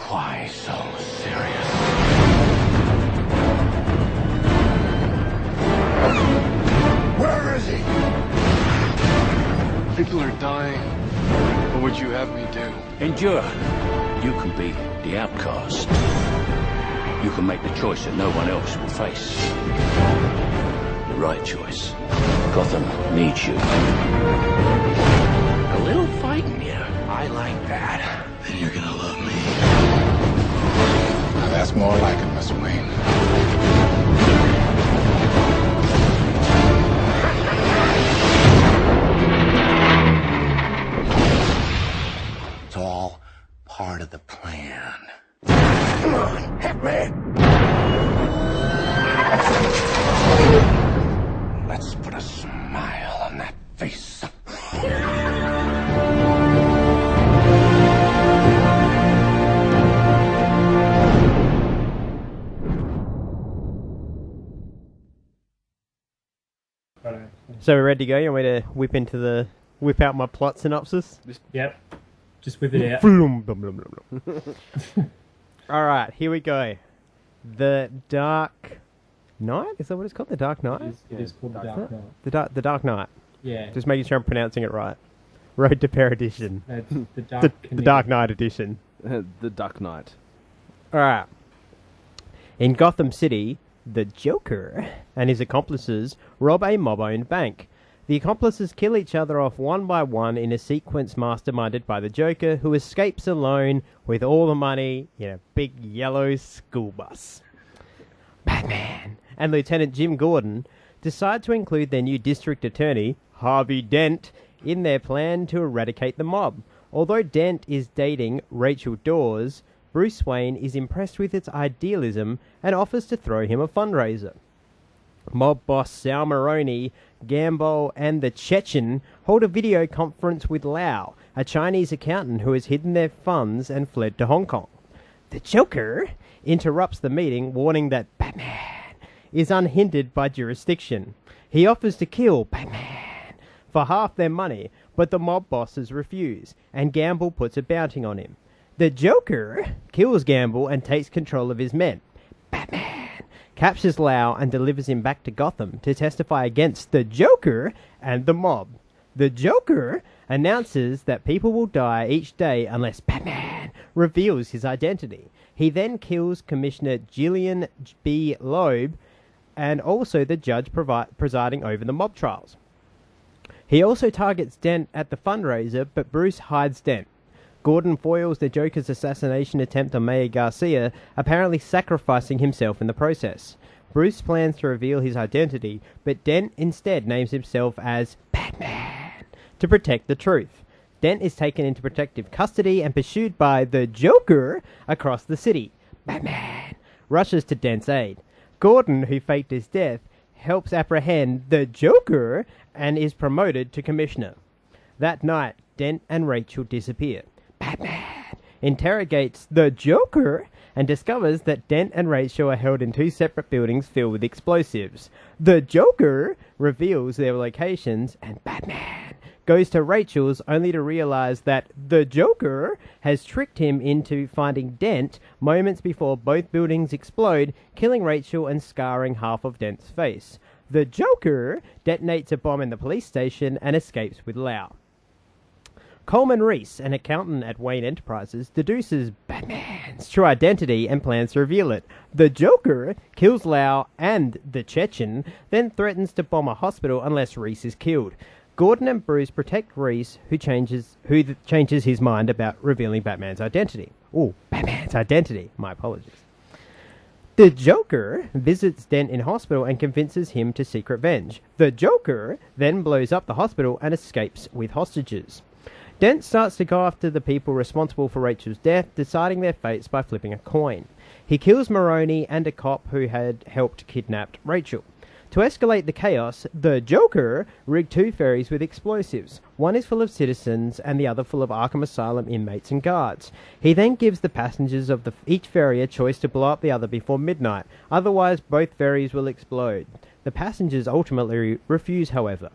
Why so serious? Where is he? People are dying. What would you have me do? Endure. You can be the outcast. You can make the choice that no one else will face. The right choice. Gotham needs you. A little fighting you. I like that. Then you're gonna love me. Now that's more like it, Miss Wayne. It's all part of the plan. Come on, hit me! Let's put a smile on that face. So we're ready to go. You want me to whip out my plot synopsis? Yep. Just whip it out. Vroom, blum, blum, blum, blum. All right, here we go. The Dark Knight? Is that what it's called? The Dark Knight? It is called the Dark Knight. The Dark Knight. Yeah. Just making sure I'm pronouncing it right. Road to Perdition. It's the Dark The Dark Knight edition. The Duck Knight. All right. In Gotham City, the Joker and his accomplices rob a mob-owned bank. The accomplices kill each other off one by one in a sequence masterminded by the Joker, who escapes alone with all the money in a big yellow school bus. Batman and Lieutenant Jim Gordon decide to include their new district attorney, Harvey Dent, in their plan to eradicate the mob. Although Dent is dating Rachel Dawes, Bruce Wayne is impressed with its idealism and offers to throw him a fundraiser. Mob boss Sal Maroni, Gamble, and the Chechen hold a video conference with Lau, a Chinese accountant who has hidden their funds and fled to Hong Kong. The Joker interrupts the meeting, warning that Batman is unhindered by jurisdiction. He offers to kill Batman for half their money, but the mob bosses refuse, and Gamble puts a bounty on him. The Joker kills Gamble and takes control of his men. Batman captures Lau and delivers him back to Gotham to testify against the Joker and the mob. The Joker announces that people will die each day unless Batman reveals his identity. He then kills Commissioner Gillian B. Loeb and also the judge presiding over the mob trials. He also targets Dent at the fundraiser, but Bruce hides Dent. Gordon foils the Joker's assassination attempt on Mayor Garcia, apparently sacrificing himself in the process. Bruce plans to reveal his identity, but Dent instead names himself as Batman to protect the truth. Dent is taken into protective custody and pursued by the Joker across the city. Batman rushes to Dent's aid. Gordon, who faked his death, helps apprehend the Joker and is promoted to commissioner. That night, Dent and Rachel disappear. Batman interrogates the Joker and discovers that Dent and Rachel are held in two separate buildings filled with explosives. The Joker reveals their locations, and Batman goes to Rachel's only to realize that the Joker has tricked him into finding Dent moments before both buildings explode, killing Rachel and scarring half of Dent's face. The Joker detonates a bomb in the police station and escapes with Lau. Coleman Reese, an accountant at Wayne Enterprises, deduces Batman's true identity and plans to reveal it. The Joker kills Lau and the Chechen, then threatens to bomb a hospital unless Reese is killed. Gordon and Bruce protect Reese, who changes his mind about revealing Batman's identity. Oh, Batman's identity. My apologies. The Joker visits Dent in hospital and convinces him to seek revenge. The Joker then blows up the hospital and escapes with hostages. Dent starts to go after the people responsible for Rachel's death, deciding their fates by flipping a coin. He kills Maroney and a cop who had helped kidnap Rachel. To escalate the chaos, the Joker rigged two ferries with explosives. One is full of citizens and the other full of Arkham Asylum inmates and guards. He then gives the passengers of each ferry a choice to blow up the other before midnight, otherwise both ferries will explode. The passengers ultimately refuse, however.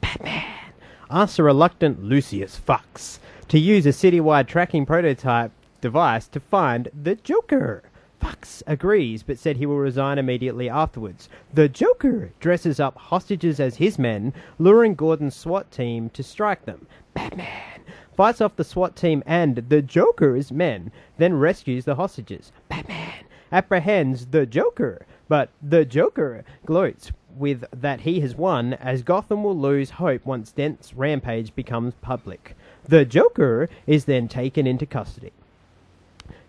Batman asks a reluctant Lucius Fox to use a citywide tracking prototype device to find the Joker. Fox agrees, but said he will resign immediately afterwards. The Joker dresses up hostages as his men, luring Gordon's SWAT team to strike them. Batman fights off the SWAT team and the Joker's men, then rescues the hostages. Batman apprehends the Joker, but the Joker gloats with that he has won, as Gotham will lose hope once Dent's rampage becomes public. The Joker is then taken into custody.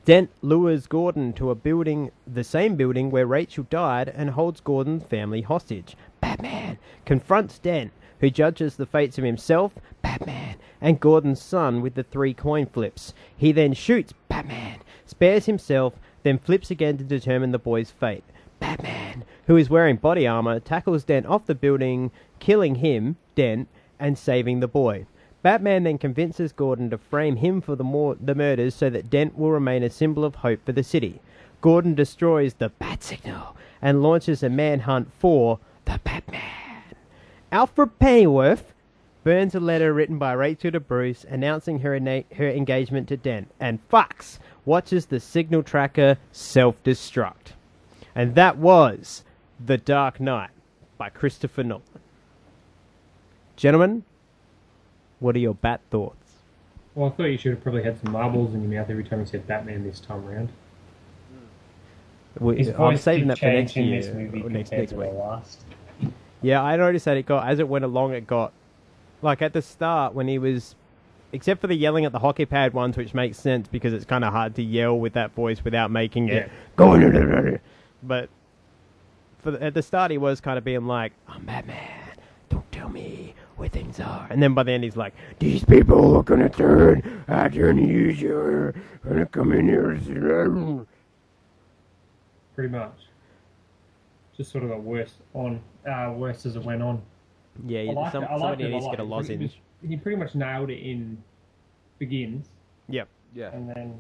Dent lures Gordon to a building, the same building where Rachel died, and holds Gordon's family hostage. Batman confronts Dent, who judges the fates of himself, Batman, and Gordon's son with the 3 coin flips. He then shoots Batman, spares himself, then flips again to determine the boy's fate. Batman, who is wearing body armor, tackles Dent off the building, killing him, Dent, and saving the boy. Batman then convinces Gordon to frame him for the murders so that Dent will remain a symbol of hope for the city. Gordon destroys the Bat Signal and launches a manhunt for the Batman. Alfred Pennyworth burns a letter written by Rachel to Bruce announcing her engagement to Dent, and Fox watches the signal tracker self-destruct. And that was The Dark Knight by Christopher Nolan. Gentlemen, what are your Bat thoughts? Well, I thought you should have probably had some marbles in your mouth every time you said Batman this time around. I'm saving that for next year. This movie Or next compared to week. the last. Yeah, I noticed that as it went along, it got, like at the start when he was, except for the yelling at the hockey pad ones, which makes sense because it's kind of hard to yell with that voice without making it go. But at the start, he was kind of being like, "I'm Batman. Don't tell me where things are." And then by the end, he's like, "These people are gonna turn out your user, gonna come in here." Pretty much. Just sort of got worse as it went on. Yeah, somebody needs to get a lozenge. He pretty much nailed it in Begins. Yep. Yeah. And then,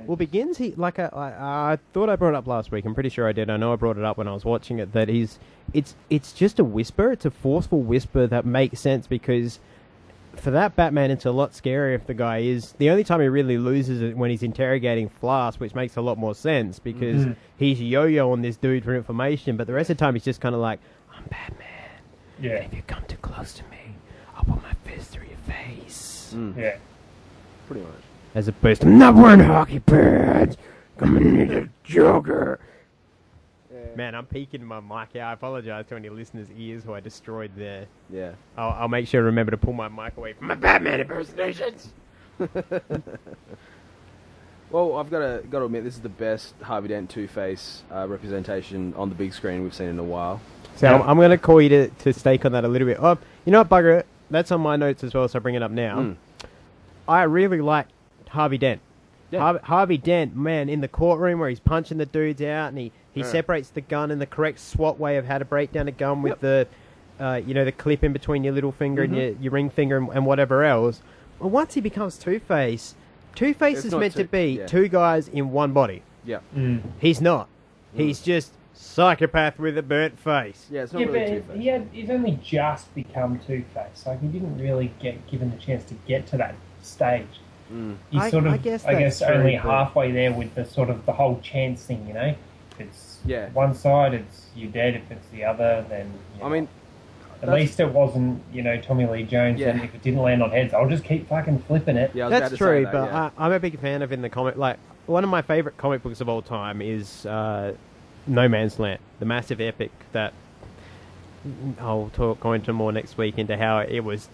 Well, Begins, I thought I brought it up last week. I'm pretty sure I did. I know I brought it up when I was watching it. That it's just a whisper. It's a forceful whisper that makes sense because for that Batman, it's a lot scarier if the guy is... The only time he really loses is when he's interrogating Flash, which makes a lot more sense because he's yo-yoing this dude for information, but the rest of the time he's just kind of like, "I'm Batman. Yeah. And if you come too close to me, I'll put my fist through your face." Yeah. Pretty much. As opposed to, "I'm not wearing hockey pads. Coming in the Joker." Man, I'm peeking my mic out. I apologize to any listeners' ears who I destroyed there. Yeah. I'll make sure to remember to pull my mic away from my Batman impersonations. Well, I've got to admit, this is the best Harvey Dent Two-Face representation on the big screen we've seen in a while. So I'm going to call you to stake on that a little bit. Oh, you know what, bugger it? That's on my notes as well, so I bring it up now. I really like Harvey Dent. Yeah. Harvey Dent, man, in the courtroom where he's punching the dudes out and he separates the gun in the correct SWAT way of how to break down a gun with the clip in between your little finger and your ring finger and whatever else. Well, once he becomes Two-Face, Two-Face is meant to be two guys in one body. Yeah. He's not. He's just psychopath with a burnt face. Yeah, it's not really Two-Face. He's only just become Two-Face. Like, he didn't really get given the chance to get to that stage. He's I guess only halfway there with the whole chance thing, you know? If it's one side, it's you're dead. If it's the other, then... I mean... At least it wasn't, Tommy Lee Jones, and if it didn't land on heads, I'll just keep fucking flipping it. Yeah, that's true, but I'm a big fan of in the comic. Like, one of my favourite comic books of all time is No Man's Land, the massive epic that I'll go into more next week into how it was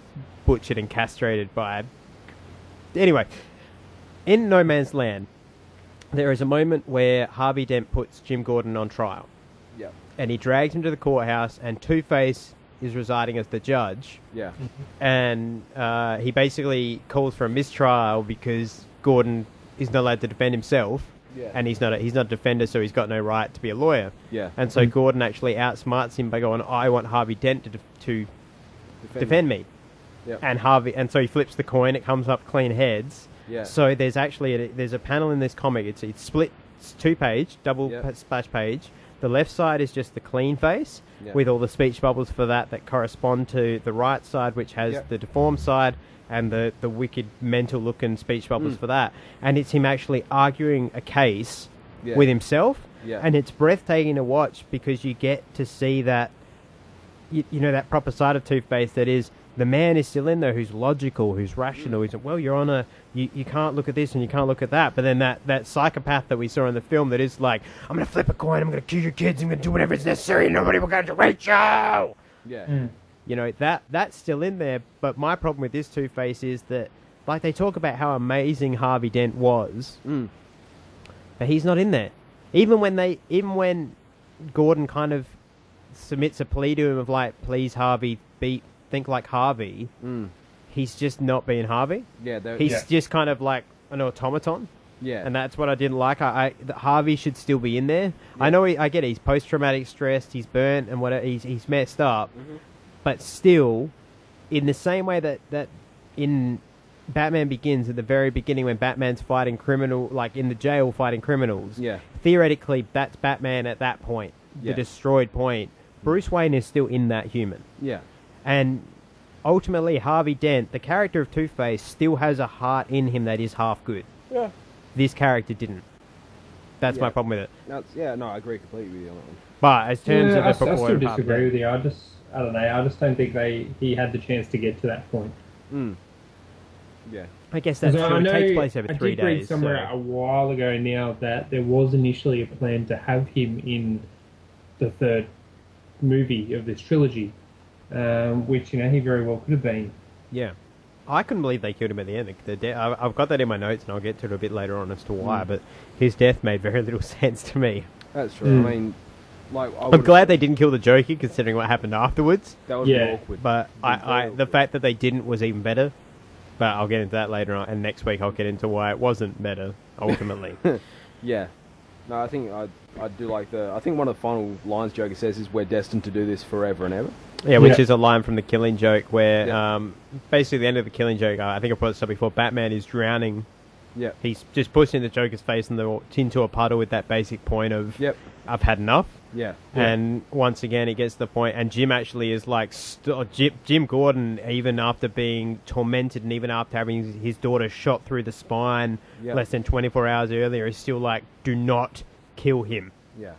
butchered and castrated by... Anyway, in No Man's Land, there is a moment where Harvey Dent puts Jim Gordon on trial. Yeah. And he drags him to the courthouse, and Two-Face is residing as the judge. Yeah. And he basically calls for a mistrial because Gordon is not allowed to defend himself. Yeah. And he's not a defender, so he's got no right to be a lawyer. Yeah. And so Gordon actually outsmarts him by going, I want Harvey Dent to defend me. Yep. And so he flips the coin, it comes up clean heads. Yeah. So there's actually there's a panel in this comic. It's split, it's 2-page, double splash page. The left side is just the clean face with all the speech bubbles for that correspond to the right side, which has the deformed side and the wicked mental looking speech bubbles for that. And it's him actually arguing a case with himself. Yeah. And it's breathtaking to watch because you get to see that, that proper side of Two-Face that is, the man is still in there who's logical, who's rational, who's, well, Your Honor, you can't look at this and you can't look at that. But then that psychopath that we saw in the film that is like, I'm going to flip a coin, I'm going to kill your kids, I'm going to do whatever is necessary, and nobody will go to Rachel! Yeah. That's still in there. But my problem with this Two-Face is that, like, they talk about how amazing Harvey Dent was, but he's not in there. Even when Gordon kind of submits a plea to him of like, please Harvey, think like Harvey, he's just not being Harvey. Yeah, he's just kind of like an automaton. Yeah, and that's what I didn't like. Harvey should still be in there. Yeah. I know. I get it. He's post-traumatic stressed. He's burnt and whatever. He's messed up, but still, in the same way that in Batman Begins at the very beginning when Batman's fighting like in the jail fighting criminals. Yeah, theoretically that's Batman at that point, the destroyed point. Bruce Wayne is still in that human. Yeah. And ultimately, Harvey Dent, the character of Two-Face, still has a heart in him that is half good. Yeah. This character didn't. That's my problem with it. I agree completely with you on that one. But as terms of I still disagree with you. I don't know. I just don't think he had the chance to get to that point. Yeah. I guess that's true. It takes place over 3 days. I did read somewhere a while ago now that there was initially a plan to have him in the third movie of this trilogy. Which he very well could have been. Yeah, I couldn't believe they killed him at the end. I've got that in my notes, and I'll get to it a bit later on as to why. But his death made very little sense to me. That's true. I mean, I'm glad they didn't kill the Joker, considering what happened afterwards. That was awkward. But the fact that they didn't was even better. But I'll get into that later on, and next week I'll get into why it wasn't better ultimately. Yeah. No, I think I do like I think one of the final lines Joker says is, "We're destined to do this forever and ever." Yeah, which is a line from The Killing Joke where basically the end of The Killing Joke, I think I brought this up before, Batman is drowning. Yeah. He's just pushing the Joker's face into a puddle with that basic point of, I've had enough. Yeah. And once again, he gets to the point, and Jim actually is like, Jim Gordon, even after being tormented and even after having his daughter shot through the spine less than 24 hours earlier, is still like, do not kill him. Yeah.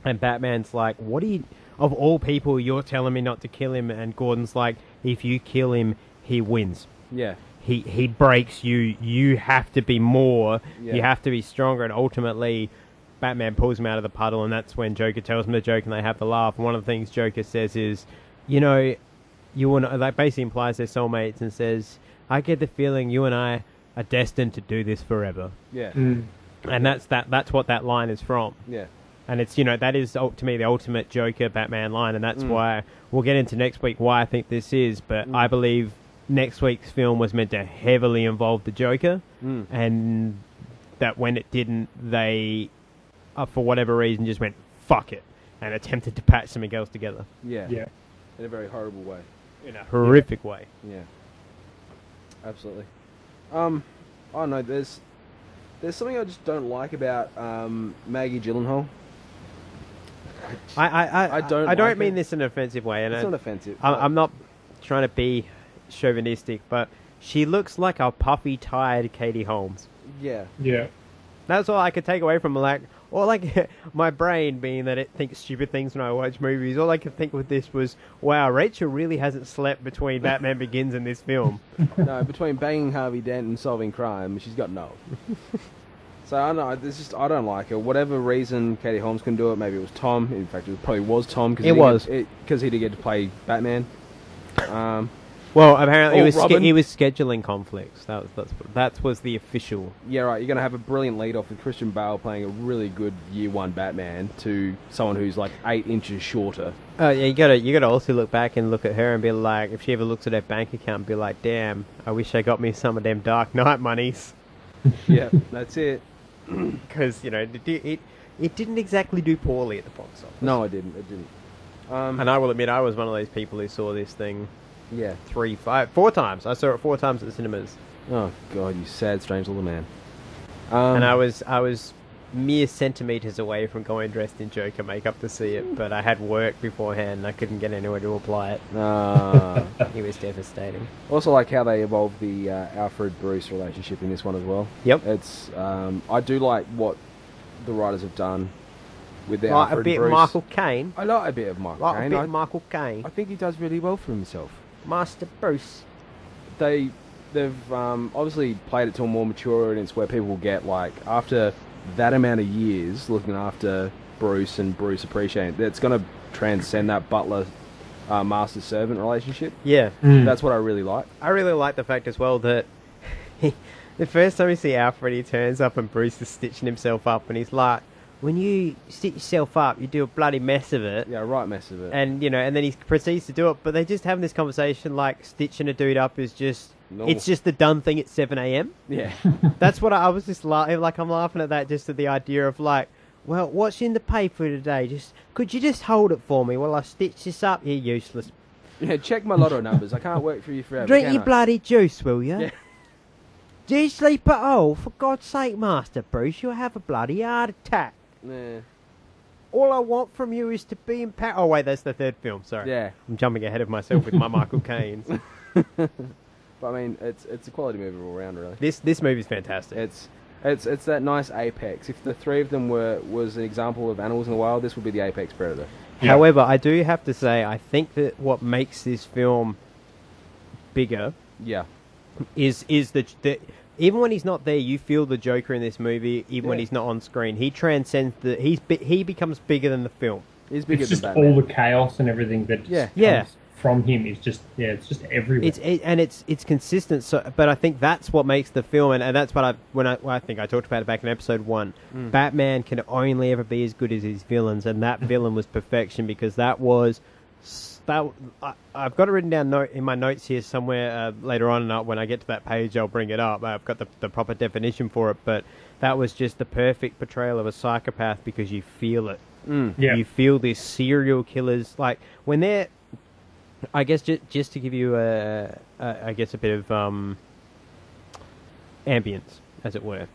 And Batman's like, what do you... Of all people, you're telling me not to kill him, and Gordon's like, if you kill him, he wins. Yeah. He breaks you. You have to be more. Yeah. You have to be stronger, and ultimately, Batman pulls him out of the puddle, and that's when Joker tells him the joke, and they have the laugh. And one of the things Joker says is, you and that basically implies they're soulmates, and says, I get the feeling you and I are destined to do this forever. Yeah. And that's what that line is from. Yeah. And it's, that is, to me, the ultimate Joker Batman line, and that's why we'll get into next week why I think this is, but I believe next week's film was meant to heavily involve the Joker, and that when it didn't, they, for whatever reason, just went, fuck it, and attempted to patch something else together. Yeah. In a very horrible way. In a horrific way. Yeah. Absolutely. I don't know, there's something I just don't like about Maggie Gyllenhaal. I don't don't mean this in an offensive way. And it's not offensive. I'm not trying to be chauvinistic, but she looks like a puffy, tired Katie Holmes. Yeah. Yeah. That's all I could take away from my brain being that it thinks stupid things when I watch movies. All I could think with this was, wow, Rachel really hasn't slept between Batman Begins and this film. No, between banging Harvey Dent and solving crime, she's got no. So I don't know. I don't like her. Whatever reason Katie Holmes couldn't do it. Maybe it was Tom. In fact, it probably was Tom because he didn't get to play Batman. Well, apparently Robin. he was scheduling conflicts. That was the official. Yeah, right. You're gonna have a brilliant lead off with Christian Bale playing a really good year one Batman to someone who's like 8 inches shorter. Oh yeah, you gotta also look back and look at her and be like, if she ever looks at her bank account, and be like, damn, I wish I got me some of them Dark Knight monies. Yeah, that's it. Because it didn't exactly do poorly at the box office. No, it didn't. And I will admit, I was one of those people who saw this thing. Yeah. 4 times. I saw it 4 times at the cinemas. Oh God, you sad, strange little man. And I was mere centimeters away from going dressed in Joker makeup to see it, but I had work beforehand and I couldn't get anywhere to apply it. It was devastating. Also like how they evolved the Alfred-Bruce relationship in this one as well. Yep. It's I do like what the writers have done with the Alfred a bit Bruce. Michael Caine. I like a bit of Michael Caine. A bit Michael Caine. I think he does really well for himself. Master Bruce. They've obviously played it to a more mature audience where people will get, like, after that amount of years looking after Bruce and Bruce appreciating it, it's going to transcend that butler master-servant relationship. Yeah. That's what I really like. I really like the fact as well that the first time you see Alfred, he turns up and Bruce is stitching himself up and he's like, when you stitch yourself up, you do a bloody mess of it. Yeah, right mess of it. And, and then he proceeds to do it, but they just having this conversation like stitching a dude up is just... Normal. It's just the done thing at 7 a.m. Yeah. That's what I was just like, I'm laughing at that, just at the idea of like, well, what's in the paper today? Could you just hold it for me while I stitch this up? You're useless. Yeah, check my lotto numbers. I can't work for you forever. Drink your bloody juice, will you? Yeah. Do you sleep at all? For God's sake, Master Bruce, you'll have a bloody heart attack. Yeah. All I want from you is to be in power. Oh, wait, that's the third film, sorry. Yeah. I'm jumping ahead of myself with my Michael Caine's. But I mean, it's a quality movie all around, really. This movie's fantastic. It's that nice apex. If the three of them was an example of animals in the wild, this would be the apex predator. Yeah. However, I do have to say, I think that what makes this film bigger, is the even when he's not there, you feel the Joker in this movie. Even when he's not on screen, he transcends he becomes bigger than the film. He's bigger it's just than Batman. all the chaos and everything that comes from him is just it's just everywhere. It's consistent. So, but I think that's what makes the film, and that's what I think I talked about it back in episode 1. Batman can only ever be as good as his villains, and that villain was perfection because I've got it written down in my notes here somewhere later on, and when I get to that page, I'll bring it up. I've got the proper definition for it, but that was just the perfect portrayal of a psychopath because you feel it. You feel these serial killers, like when they're. I guess just to give you a bit of ambience, as it were.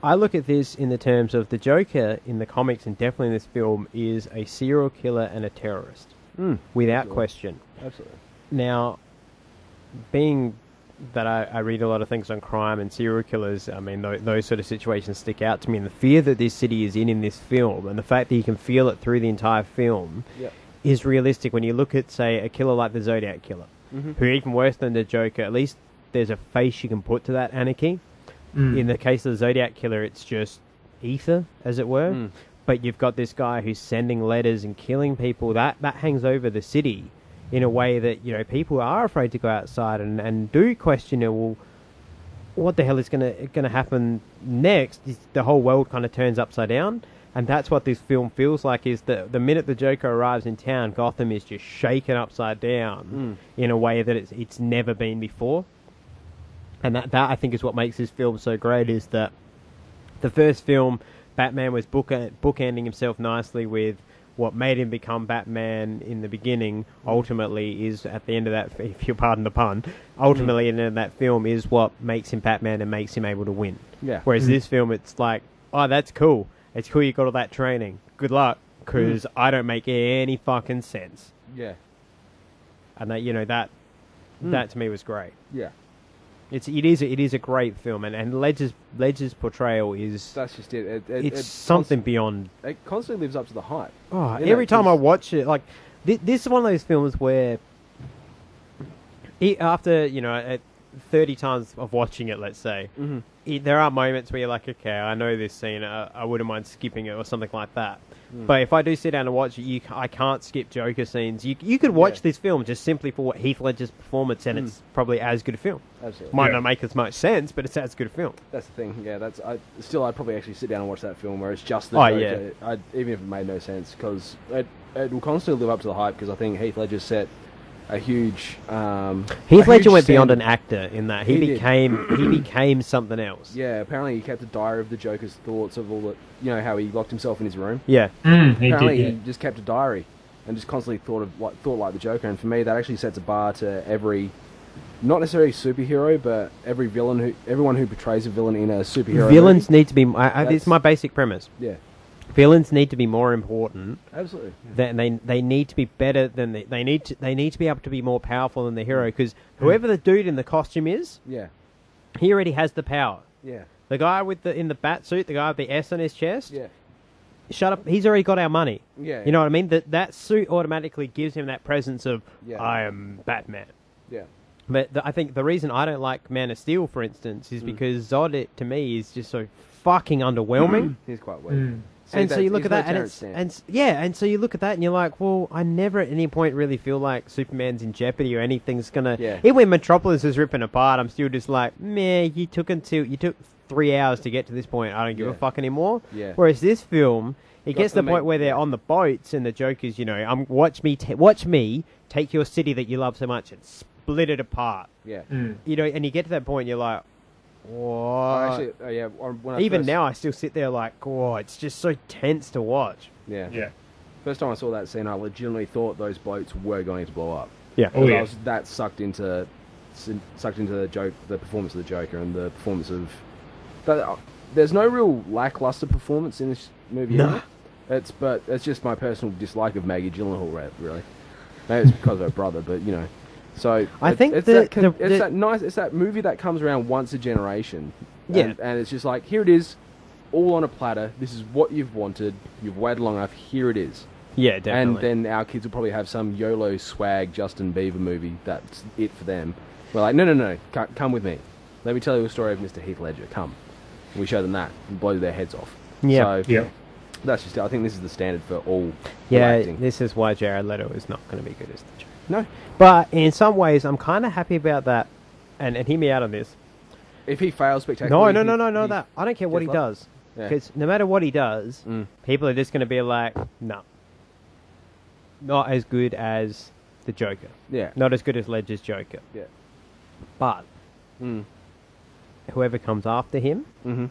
I look at this in the terms of the Joker in the comics and definitely in this film is a serial killer and a terrorist. Without question. Absolutely. Now, being that I read a lot of things on crime and serial killers, I mean, those sort of situations stick out to me. And the fear that this city is in this film, and the fact that you can feel it through the entire film, is realistic. When you look at, say, a killer like the Zodiac Killer, who even worse than the Joker, at least there's a face you can put to that anarchy. In the case of the Zodiac Killer, it's just ether, as it were. But you've got this guy who's sending letters and killing people. That hangs over the city in a way that, people are afraid to go outside and do question, well, what the hell is gonna happen next? Is the whole world kind of turns upside down, and that's what this film feels like. Is that the minute the Joker arrives in town, Gotham is just shaken upside down in a way that it's never been before. And that I think is what makes this film so great. Is that the first film, Batman was bookending himself nicely with what made him become Batman in the beginning. Ultimately, is at the end of that, if you pardon the pun, ultimately at the end of that film is what makes him Batman and makes him able to win. Yeah. Whereas this film, it's like, oh, that's cool. It's cool you got all that training. Good luck, because I don't make any fucking sense. Yeah. And that that to me was great. Yeah. It is a great film, and Ledger's portrayal is That's just it. it's something beyond. It constantly lives up to the hype. Oh, You know, every time I 'cause- watch it, like this is one of those films where, after 30 times of watching it, let's say, there are moments where you're like, okay, I know this scene, I wouldn't mind skipping it or something like that. But if I do sit down and watch it, I can't skip Joker scenes. You could watch this film just simply for what Heath Ledger's performance, and it's probably as good a film. Absolutely. Might not make as much sense, but it's as good a film. That's the thing. Yeah, I'd probably actually sit down and watch that film where it's just the Oh, Joker. Even if it made no sense, because it will constantly live up to the hype. Because I think Heath Ledger set a huge. Heath Ledger went beyond an actor in that he did. became something else. Yeah, apparently he kept a diary of the Joker's thoughts of all the, how he locked himself in his room. Yeah, Apparently he just kept a diary and just constantly thought like the Joker. And for me, that actually sets a bar to every, not necessarily superhero, but everyone who portrays a villain in a superhero. Villains movie. need to be. It's my basic premise. Yeah, Villains need to be more important. absolutely. They need to be better than they need to be able to be more powerful than the hero, because whoever the dude in the costume is, Yeah, he already has the power. yeah, The guy in the bat suit, the guy with the S on his chest, yeah. shut up. He's already got our money. Yeah, You know what I mean? That suit automatically gives him that presence of Yeah. I am Batman. Yeah. But I think the reason I don't like Man of Steel, for instance, is because Zod, to me, is just so fucking underwhelming. He's quite weak. And so you look at that, and so you look at that, and you're like, well, I never at any point really feel like Superman's in jeopardy or anything's gonna. Yeah. Even when Metropolis is ripping apart, I'm still just like, meh. You took 3 hours to get to this point. I don't give a fuck anymore. Yeah. Whereas this film, it Got gets to to the point make- where they're on the boats, and the Joker's, watch me take your city that you love so much and split it apart. Yeah. And you get to that point, you're like, what? Actually, when I Even first, now, I still sit there like, oh, it's just so tense to watch. Yeah. Yeah. First time I saw that scene, I legitimately thought those boats were going to blow up. Yeah. Oh, yeah. I was that sucked into the performance of the Joker and the performance of. But there's no real lackluster performance in this movie. Nah. But it's just my personal dislike of Maggie Gyllenhaal, really. Maybe it's because of her brother, but So I think it's that movie that comes around once a generation. Yeah. And it's just like, here it is, all on a platter. This is what you've wanted. You've waited long enough. Here it is. Yeah, definitely. And then our kids will probably have some YOLO swag Justin Bieber movie. That's it for them. We're like, no, come with me. Let me tell you a story of Mr. Heath Ledger. Come. And we show them that and blow their heads off. Yeah. So Yeah. that's just. I think this is the standard for all Yeah, acting. this is why Jared Leto is not going to be good as the Joker. No. But in some ways, I'm kind of happy about that. And hear me out on this. If he fails spectacularly, No, that. I don't care what he gets love. does. Yeah. Because no matter what he does, people are just going to be like, no. Not as good as the Joker. Yeah. Not as good as Ledger's Joker. Yeah. But whoever comes after him, Mhm.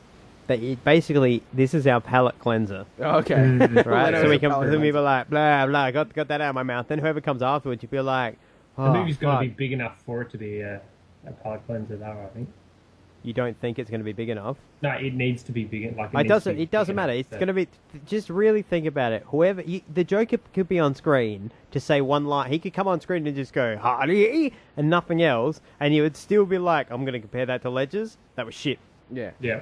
basically, this is our palate cleanser. Okay. Right? So we can Palate be like, blah, blah, got that out of my mouth. Then whoever comes afterwards, you feel like, The oh, movie's going fuck. to be big enough for it to be a palate cleanser, though, I think. You don't think it's going to be big enough? No, it needs to be big. It doesn't matter. It's going to be. Just really think about it. The Joker could be on screen to say one line. He could come on screen and just go "Hardy" and nothing else, and you would still be like, "I'm going to compare that to Ledger's. That was shit." Yeah. Yeah.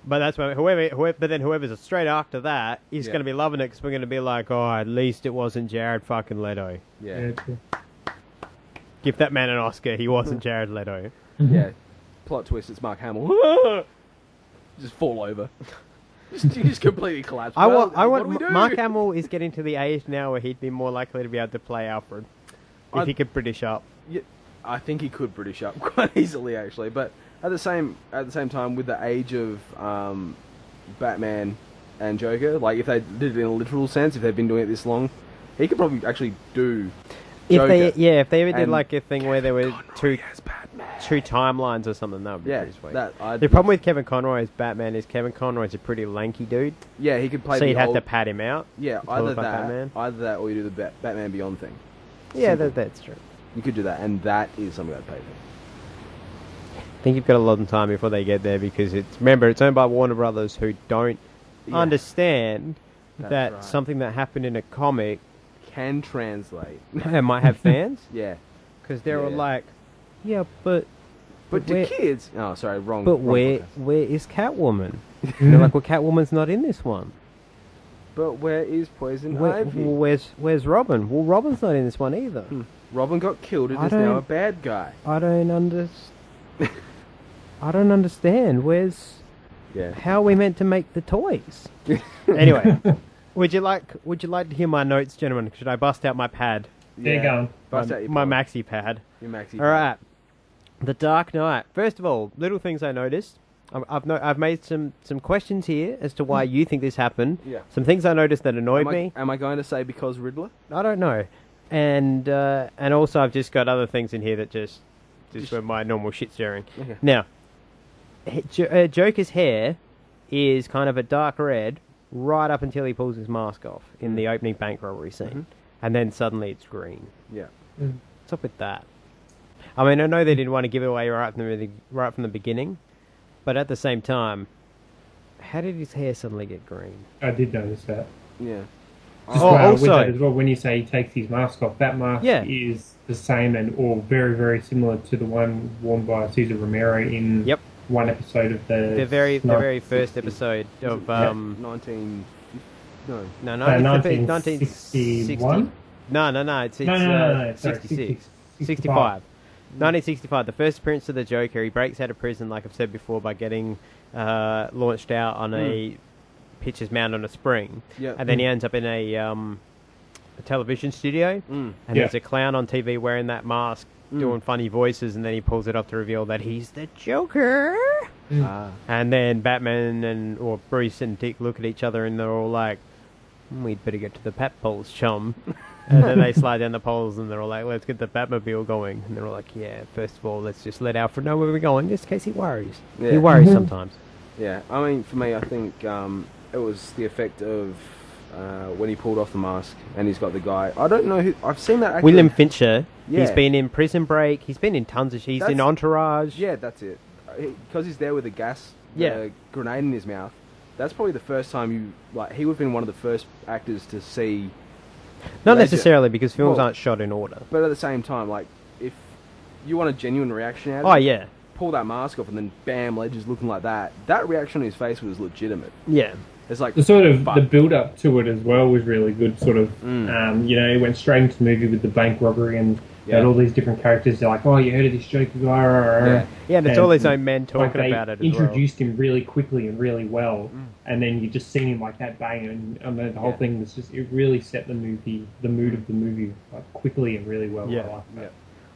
But that's when whoever's straight after that is Yeah. going to be loving it because we're going to be like, "Oh, at least it wasn't Jared fucking Leto. Yeah. True. Give that man an Oscar. He wasn't Jared Leto." Yeah. Plot twist, it's Mark Hamill. Just fall over. just completely collapse. I Well, want what do we do? Mark Hamill is getting to the age now where he'd be more likely to be able to play Alfred if he could British up. Yeah, I think he could British up quite easily, actually. But At the same time, with the age of Batman and Joker, like if they did it in a literal sense, if they've been doing it this long, he could probably actually do Joker. If they ever did like a thing where there were two timelines or something, that would be pretty sweet. The problem with Kevin Conroy as Batman is Kevin Conroy's a pretty lanky dude. Yeah, he could play. So the you'd have old, to pad him out. Yeah, to either look like Batman. or you do the Batman Beyond thing. Yeah, that's true. You could do that, and that is something I'd pay for. I think you've got a lot of time before they get there because it's owned by Warner Brothers, who don't understand that right. something that happened in a comic can translate and might have fans. Yeah, because they're all like, but to kids. Oh, sorry, wrong. But wrong where is Catwoman? And they're like, well, Catwoman's not in this one. But where is Poison Ivy? Where's Robin? Well, Robin's not in this one either. Robin got killed and is now a bad guy. I don't understand. How are we meant to make the toys? Anyway, would you like to hear my notes, gentlemen? Should I bust out my pad? There you go. Bust out your my pad. maxi pad. Your maxi. All right. The Dark Knight. First of all, little things I noticed. I've made some questions here as to why you think this happened. Yeah. Some things I noticed that annoyed me. Am I going to say because Riddler? I don't know. And also I've just got other things in here that just for my normal shit stirring. Okay. Now, Joker's hair is kind of a dark red right up until he pulls his mask off in the opening bank robbery scene. And then suddenly it's green. Yeah. What's up with that? I mean, I know they didn't want to give it away right from the beginning, but at the same time, how did his hair suddenly get green? I did notice that. Yeah. Just also, with that as well, when you say he takes his mask off, that mask is the same or very, very similar to the one worn by Cesar Romero in one episode of the very first episode of 1961. No, it's 66. 65. 1965, the first appearance of the Joker. He breaks out of prison, like I've said before, by getting launched out on a pitcher's mound on a spring. Yep. And then he ends up in a television studio, and there's a clown on TV wearing that mask, doing funny voices, and then he pulls it off to reveal that he's the Joker. And then Batman or Bruce and Dick look at each other, and they're all like, we'd better get to the Pat poles, chum. And then they slide down the poles, and they're all like, let's get the Batmobile going. And they're all like, yeah, first of all, let's just let Alfred know where we're going, just in case he worries. Yeah. He worries sometimes. Yeah, I mean, for me, I think it was the effect of when he pulled off the mask, and he's got the guy. I don't know who... I've seen that actor. William Fincher. Yeah. He's been in Prison Break. He's been in tons of... He's in Entourage. Yeah, that's it. Because he's there with the grenade in his mouth. That's probably the first time he would have been one of the first actors to see... Not necessarily, because films aren't shot in order. But at the same time, like, if you want a genuine reaction out of it, pull that mask off and then bam, Ledger's looking like that. That reaction on his face was legitimate. Yeah. It's like... The build-up to it as well was really good, sort of. He went straight into the movie with the bank robbery and had all these different characters. They're like, oh, you heard of this Joker guy? And it's all his own men talking about it as well. Introduced him really quickly and really well, and then you just seen him like that bang, and the whole thing was just... It really set the mood of the movie like, quickly and really well. Yeah.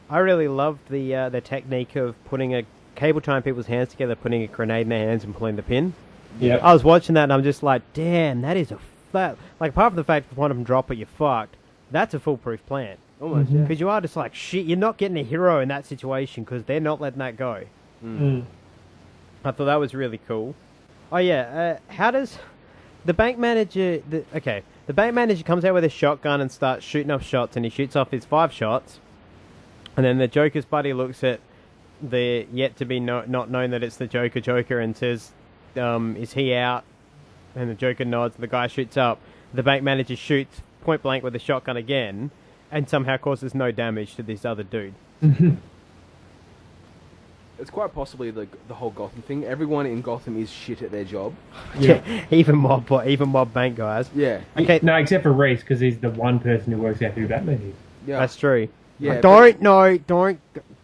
I really loved the technique of putting tying people's hands together, putting a grenade in their hands and pulling the pin. Yeah. I was watching that and I'm just like, damn, that is like, apart from the fact that one of them drop it, you're fucked. That's a foolproof plan. Almost, yeah. Because you are just like, shit, you're not getting a hero in that situation because they're not letting that go. I thought that was really cool. Oh yeah, how does the bank manager... The bank manager comes out with a shotgun and starts shooting off shots, and he shoots off his 5 shots. And then the Joker's buddy looks at the yet-to-be not known that it's the Joker and says, is he out? And the Joker nods, the guy shoots up. The bank manager shoots point blank with a shotgun again, and somehow causes no damage to this other dude. It's quite possibly the whole Gotham thing. Everyone in Gotham is shit at their job. Yeah, even mob bank guys. Yeah. Okay. No, except for Reese, because he's the one person who works out who Batman is. Yeah. That's true. Yeah, don't,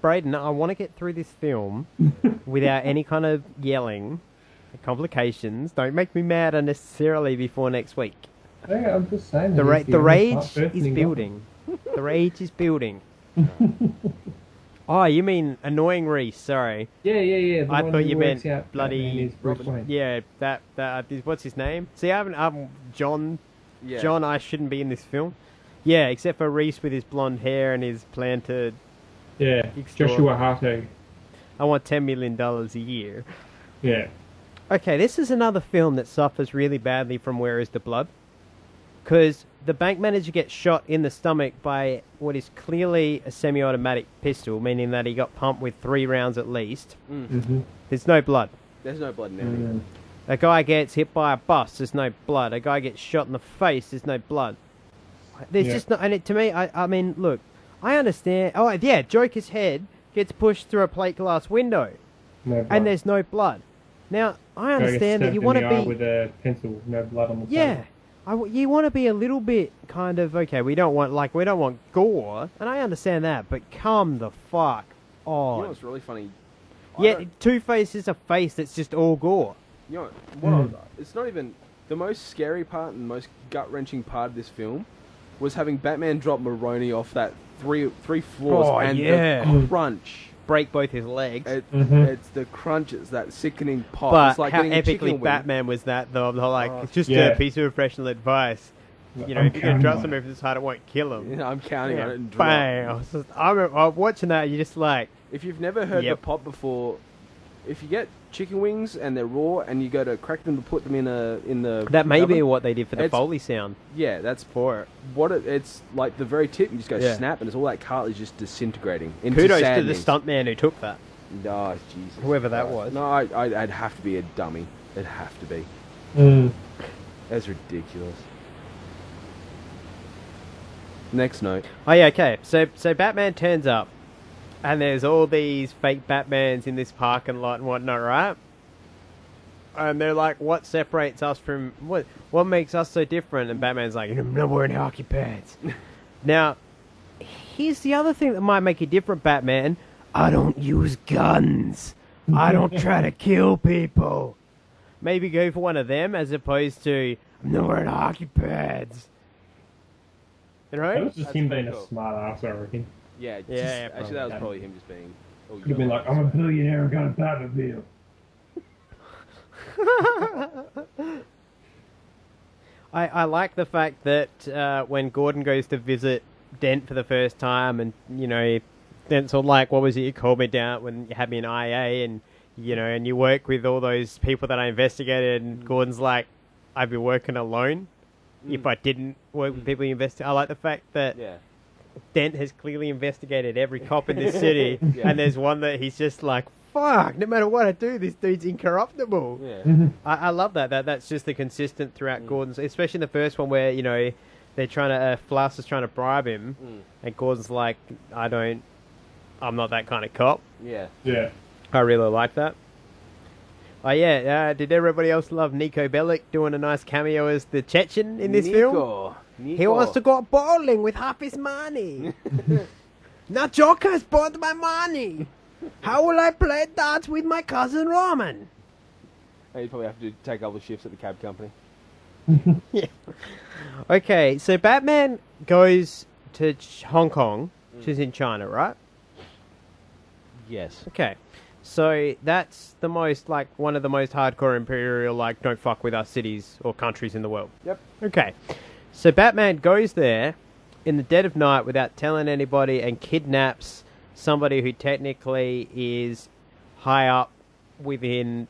Braden, I want to get through this film without any kind of yelling, complications. Don't make me mad unnecessarily before next week. Yeah, I'm just saying. The rage is building. The rage is building. Oh, you mean annoying Reese? Sorry. Yeah. The I one thought who you works meant out bloody Batman is Bruce Wayne. Yeah, that what's his name? See, I haven't John. Yeah. John, I shouldn't be in this film. Yeah, except for Reese with his blonde hair and his plan to. Yeah, Extra- Joshua Hartog. I want $10 million a year. Yeah. Okay, this is another film that suffers really badly from Where Is the Blood? Because the bank manager gets shot in the stomach by what is clearly a semi-automatic pistol, meaning that he got pumped with 3 rounds at least. Mm-hmm. There's no blood. There's no blood in anything. A guy gets hit by a bus, there's no blood. A guy gets shot in the face, there's no blood. There's just no... And it, to me, I mean, look, I understand... Oh, yeah, Joker's head gets pushed through a plate glass window. No blood. And there's no blood. Now, I understand that you want to be... with a pencil, no blood on the Yeah. You want to be a little bit kind of... Okay, we don't want gore, and I understand that, but come the fuck on. You know what's really funny? Yeah, Two-Face is a face that's just all gore. You know what? It's not even the most scary part and the most gut-wrenching part of this film was having Batman drop Maroni off that three floors and the crunch. Break both his legs. It's the crunch. It's that sickening pop. But it's like how getting a chicken epically wing. Batman was that, though? It's just a piece of professional advice. You know, if you're going to trust him, if it's hard, it won't kill him. Yeah, I'm counting on it and drop. Bang! I'm watching that. You're just like, if you've never heard the pop before, if you get chicken wings and they're raw and you go to crack them to put them in the that may be oven, what they did for the Foley sound. Yeah, that's for it. It's like the very tip. You just go snap, and it's all that cartilage just disintegrating. Into Kudos sadness. to the stuntman who took that. Oh, Jesus. Whoever that Christ. was. No, I'd have to be a dummy. It'd have to be. That's ridiculous. Next note. Oh yeah, okay. So Batman turns up, and there's all these fake Batmans in this parking lot and whatnot, right? And they're like, "What separates us from what makes us so different?" And Batman's like, "I'm not wearing hockey pads." Now, here's the other thing that might make you different, Batman. I don't use guns. I don't try to kill people. Maybe go for one of them as opposed to I'm not wearing hockey pads. You know? That was just him being a smart ass, I reckon. Yeah, actually, that was probably him just being. Could have been like, I'm a billionaire and got a Batmobile. I like the fact that when Gordon goes to visit Dent for the first time, and you know, Dent's all like, "What was it you called me down when you had me in IA?" And you know, and you work with all those people that I investigated. And Gordon's like, "I'd be working alone if I didn't work with people you investigate." I like the fact that Dent has clearly investigated every cop in this city, and there's one that he's just like, fuck, no matter what I do, this dude's incorruptible. Yeah. I love that. That's just the consistent throughout Gordon's, especially in the first one where, you know, they're trying to, Flass is trying to bribe him, and Gordon's like, I'm not that kind of cop. Yeah. Yeah. I really like that. Oh yeah, did everybody else love Nico Bellic doing a nice cameo as the Chechen in this film? He wants to go bowling with half his money. Now Joker's bought my money. How will I play darts with my cousin Roman? You'd probably have to take all the shifts at the cab company. Yeah. Okay, so Batman goes to Hong Kong, which is in China, right? Yes. Okay. So that's the most, like, one of the most hardcore imperial, like, don't fuck with us cities or countries in the world. Yep. Okay. So Batman goes there in the dead of night without telling anybody and kidnaps somebody who technically is high up within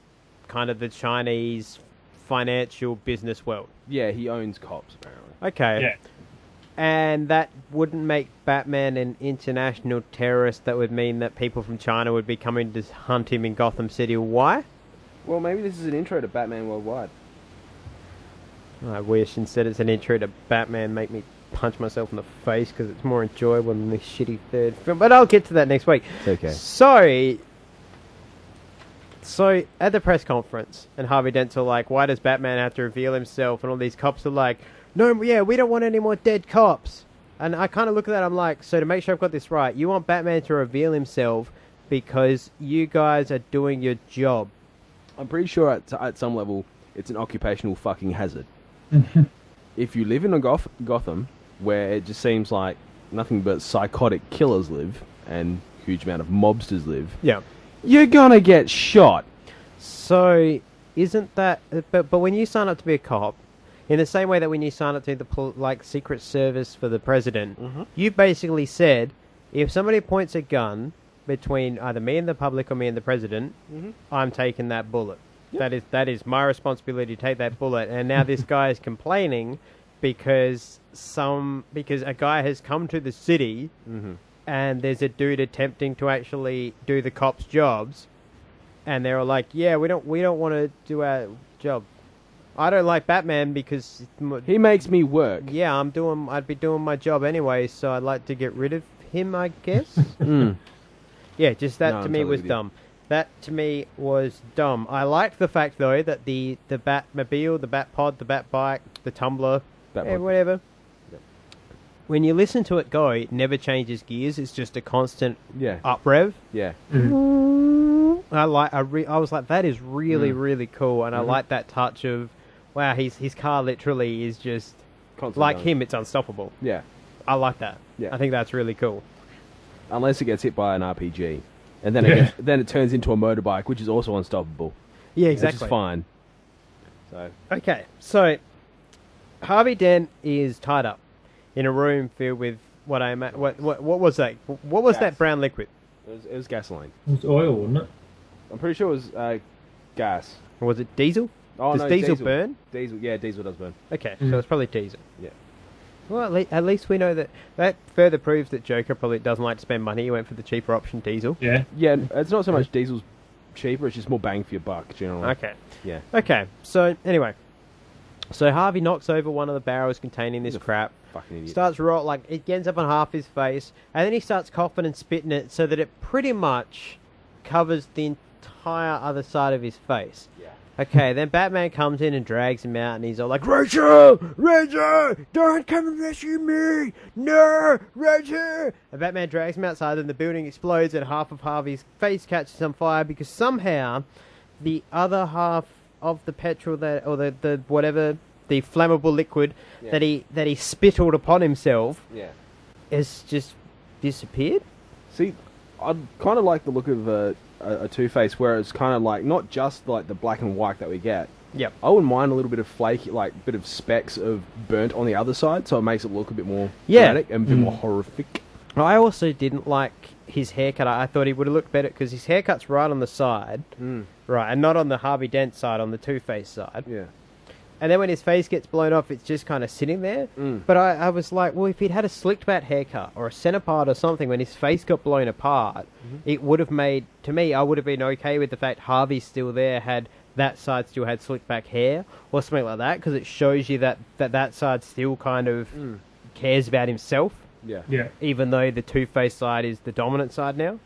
kind of the Chinese financial business world. Yeah, he owns cops, apparently. Okay. Yeah. And that wouldn't make Batman an international terrorist. That would mean that people from China would be coming to hunt him in Gotham City. Why? Well, maybe this is an intro to Batman Worldwide. I wish instead it's an intro to Batman, make me punch myself in the face because it's more enjoyable than this shitty third film. But I'll get to that next week. It's okay. So at the press conference, and Harvey Dent's all like, why does Batman have to reveal himself? And all these cops are like, no, yeah, we don't want any more dead cops. And I kind of look at that, I'm like, so to make sure I've got this right, you want Batman to reveal himself because you guys are doing your job. I'm pretty sure at some level it's an occupational fucking hazard. If you live in a Gotham where it just seems like nothing but psychotic killers live, and huge amount of mobsters live, Yeah. you're gonna get shot. So, isn't that... But when you sign up to be a cop, in the same way that when you sign up to the Secret Service for the president, you basically said, if somebody points a gun between either me and the public or me and the president, I'm taking that bullet. Yep. That is my responsibility to take that bullet. And now this guy is complaining because a guy has come to the city and there's a dude attempting to actually do the cops' jobs, and they're all like, "Yeah, we don't want to do our job. I don't like Batman because he makes me work. Yeah, I'd be doing my job anyway, so I'd like to get rid of him, I guess." Yeah, just that to me was dumb. That to me was dumb. I liked the fact though that the Batmobile, the Batpod, the Batbike, the Tumbler, whatever. Yep. When you listen to it go, it never changes gears. It's just a constant up rev. Yeah. I was like, that is really really cool, and I like that touch of, wow, his car literally is just constantly like going. Him. It's unstoppable. Yeah. I like that. Yeah. I think that's really cool. Unless it gets hit by an RPG. And then it turns into a motorbike, which is also unstoppable. Yeah, exactly. Which is fine. So okay, so Harvey Dent is tied up in a room filled with what was that? What was that brown liquid? It was gasoline. It was oil, wasn't it? I'm pretty sure it was gas. Or was it diesel? Oh, Does diesel burn? Diesel, yeah, diesel does burn. Okay, so it's probably diesel. Yeah. Well, at least we know that further proves that Joker probably doesn't like to spend money. He went for the cheaper option, diesel. Yeah. Yeah, it's not so much diesel's cheaper, it's just more bang for your buck, generally. Okay. Yeah. Okay, so anyway. So Harvey knocks over one of the barrels containing this crap. Fucking idiot. Starts it ends up on half his face, and then he starts coughing and spitting it so that it pretty much covers the entire other side of his face. Yeah. Okay, then Batman comes in and drags him out, and he's all like, Rachel! Don't come and rescue me! No! Rachel! And Batman drags him outside, and the building explodes, and half of Harvey's face catches on fire, because somehow the other half of the petrol, the flammable liquid that he spittled upon himself has just disappeared. See, I'd kind of like the look of a Two-Face where it's kind of like not just like the black and white that we get. Yep. I wouldn't mind a little bit of flaky, like bit of specks of burnt on the other side, so it makes it look a bit more dramatic and a bit more horrific. I also didn't like his haircut. I thought he would have looked better because his haircut's right on the side, right, and not on the Harvey Dent side, on the Two-Face side. Yeah. And then when his face gets blown off, it's just kind of sitting there. But I was like, well, if he'd had a slicked back haircut or a center part or something, when his face got blown apart, it would have made, to me, I would have been okay with the fact Harvey's still there, had that side still had slicked back hair or something like that, because it shows you that side still kind of cares about himself. Yeah. Even though the Two-Face side is the dominant side now.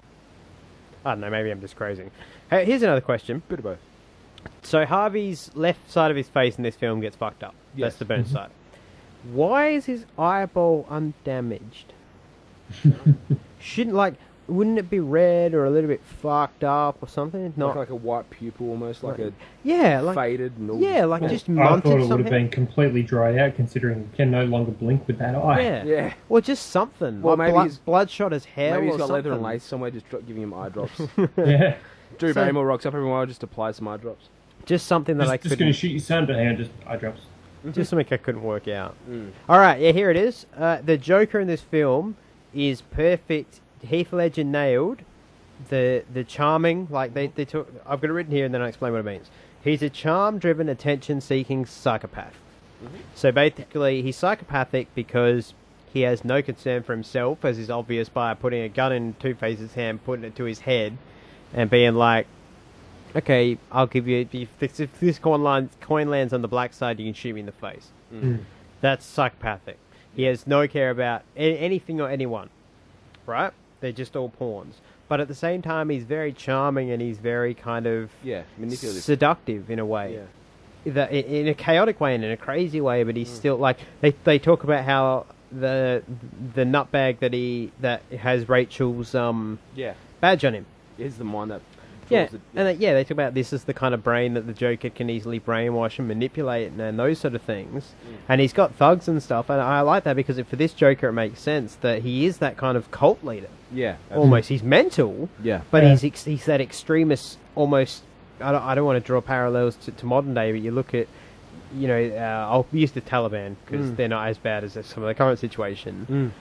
I don't know, maybe I'm just crazy. Hey, here's another question. Bit of both. So Harvey's left side of his face in this film gets fucked up. Yes. That's the burnt side. Why is his eyeball undamaged? Wouldn't it be red or a little bit fucked up or something? Not like a white pupil almost, like a faded and all. Yeah, like just I munted thought it would somehow. have been completely dried out, considering you can no longer blink with that eye. Yeah. Well, just something. Well, like maybe bloodshot his hair. Maybe or he's got something. leather and lace somewhere, just giving him eye drops. Yeah. Drew Barrymore rocks up every while, just apply some eye drops. Just something that I couldn't... Just going to shoot your son, but hang on, just eye drops. Just something I couldn't work out. All right, yeah, here it is. The Joker in this film is perfect. Heath Ledger nailed the charming, like they took... I've got it written here and then I'll explain what it means. He's a charm-driven, attention-seeking psychopath. So basically, he's psychopathic because he has no concern for himself, as is obvious by putting a gun in Two-Face's hand, putting it to his head, and being like, okay, I'll give you... If this coin lands on the black side, you can shoot me in the face. That's psychopathic. He has no care about anything or anyone. Right? They're just all pawns. But at the same time, he's very charming and he's very kind of... manipulative. Seductive in a way. In a chaotic way and in a crazy way, but he's still... Like, they talk about how the nutbag that has Rachel's badge on him. He's the one that Yeah, draws and they talk about this as the kind of brain that the Joker can easily brainwash and manipulate and those sort of things. And he's got thugs and stuff, and I like that because for this Joker it makes sense that he is that kind of cult leader. Yeah, almost. He's mental, Yeah. but he's that extremist, almost. I don't want to draw parallels to modern day, but you look at, I'll use the Taliban because they're not as bad as some of the current situation.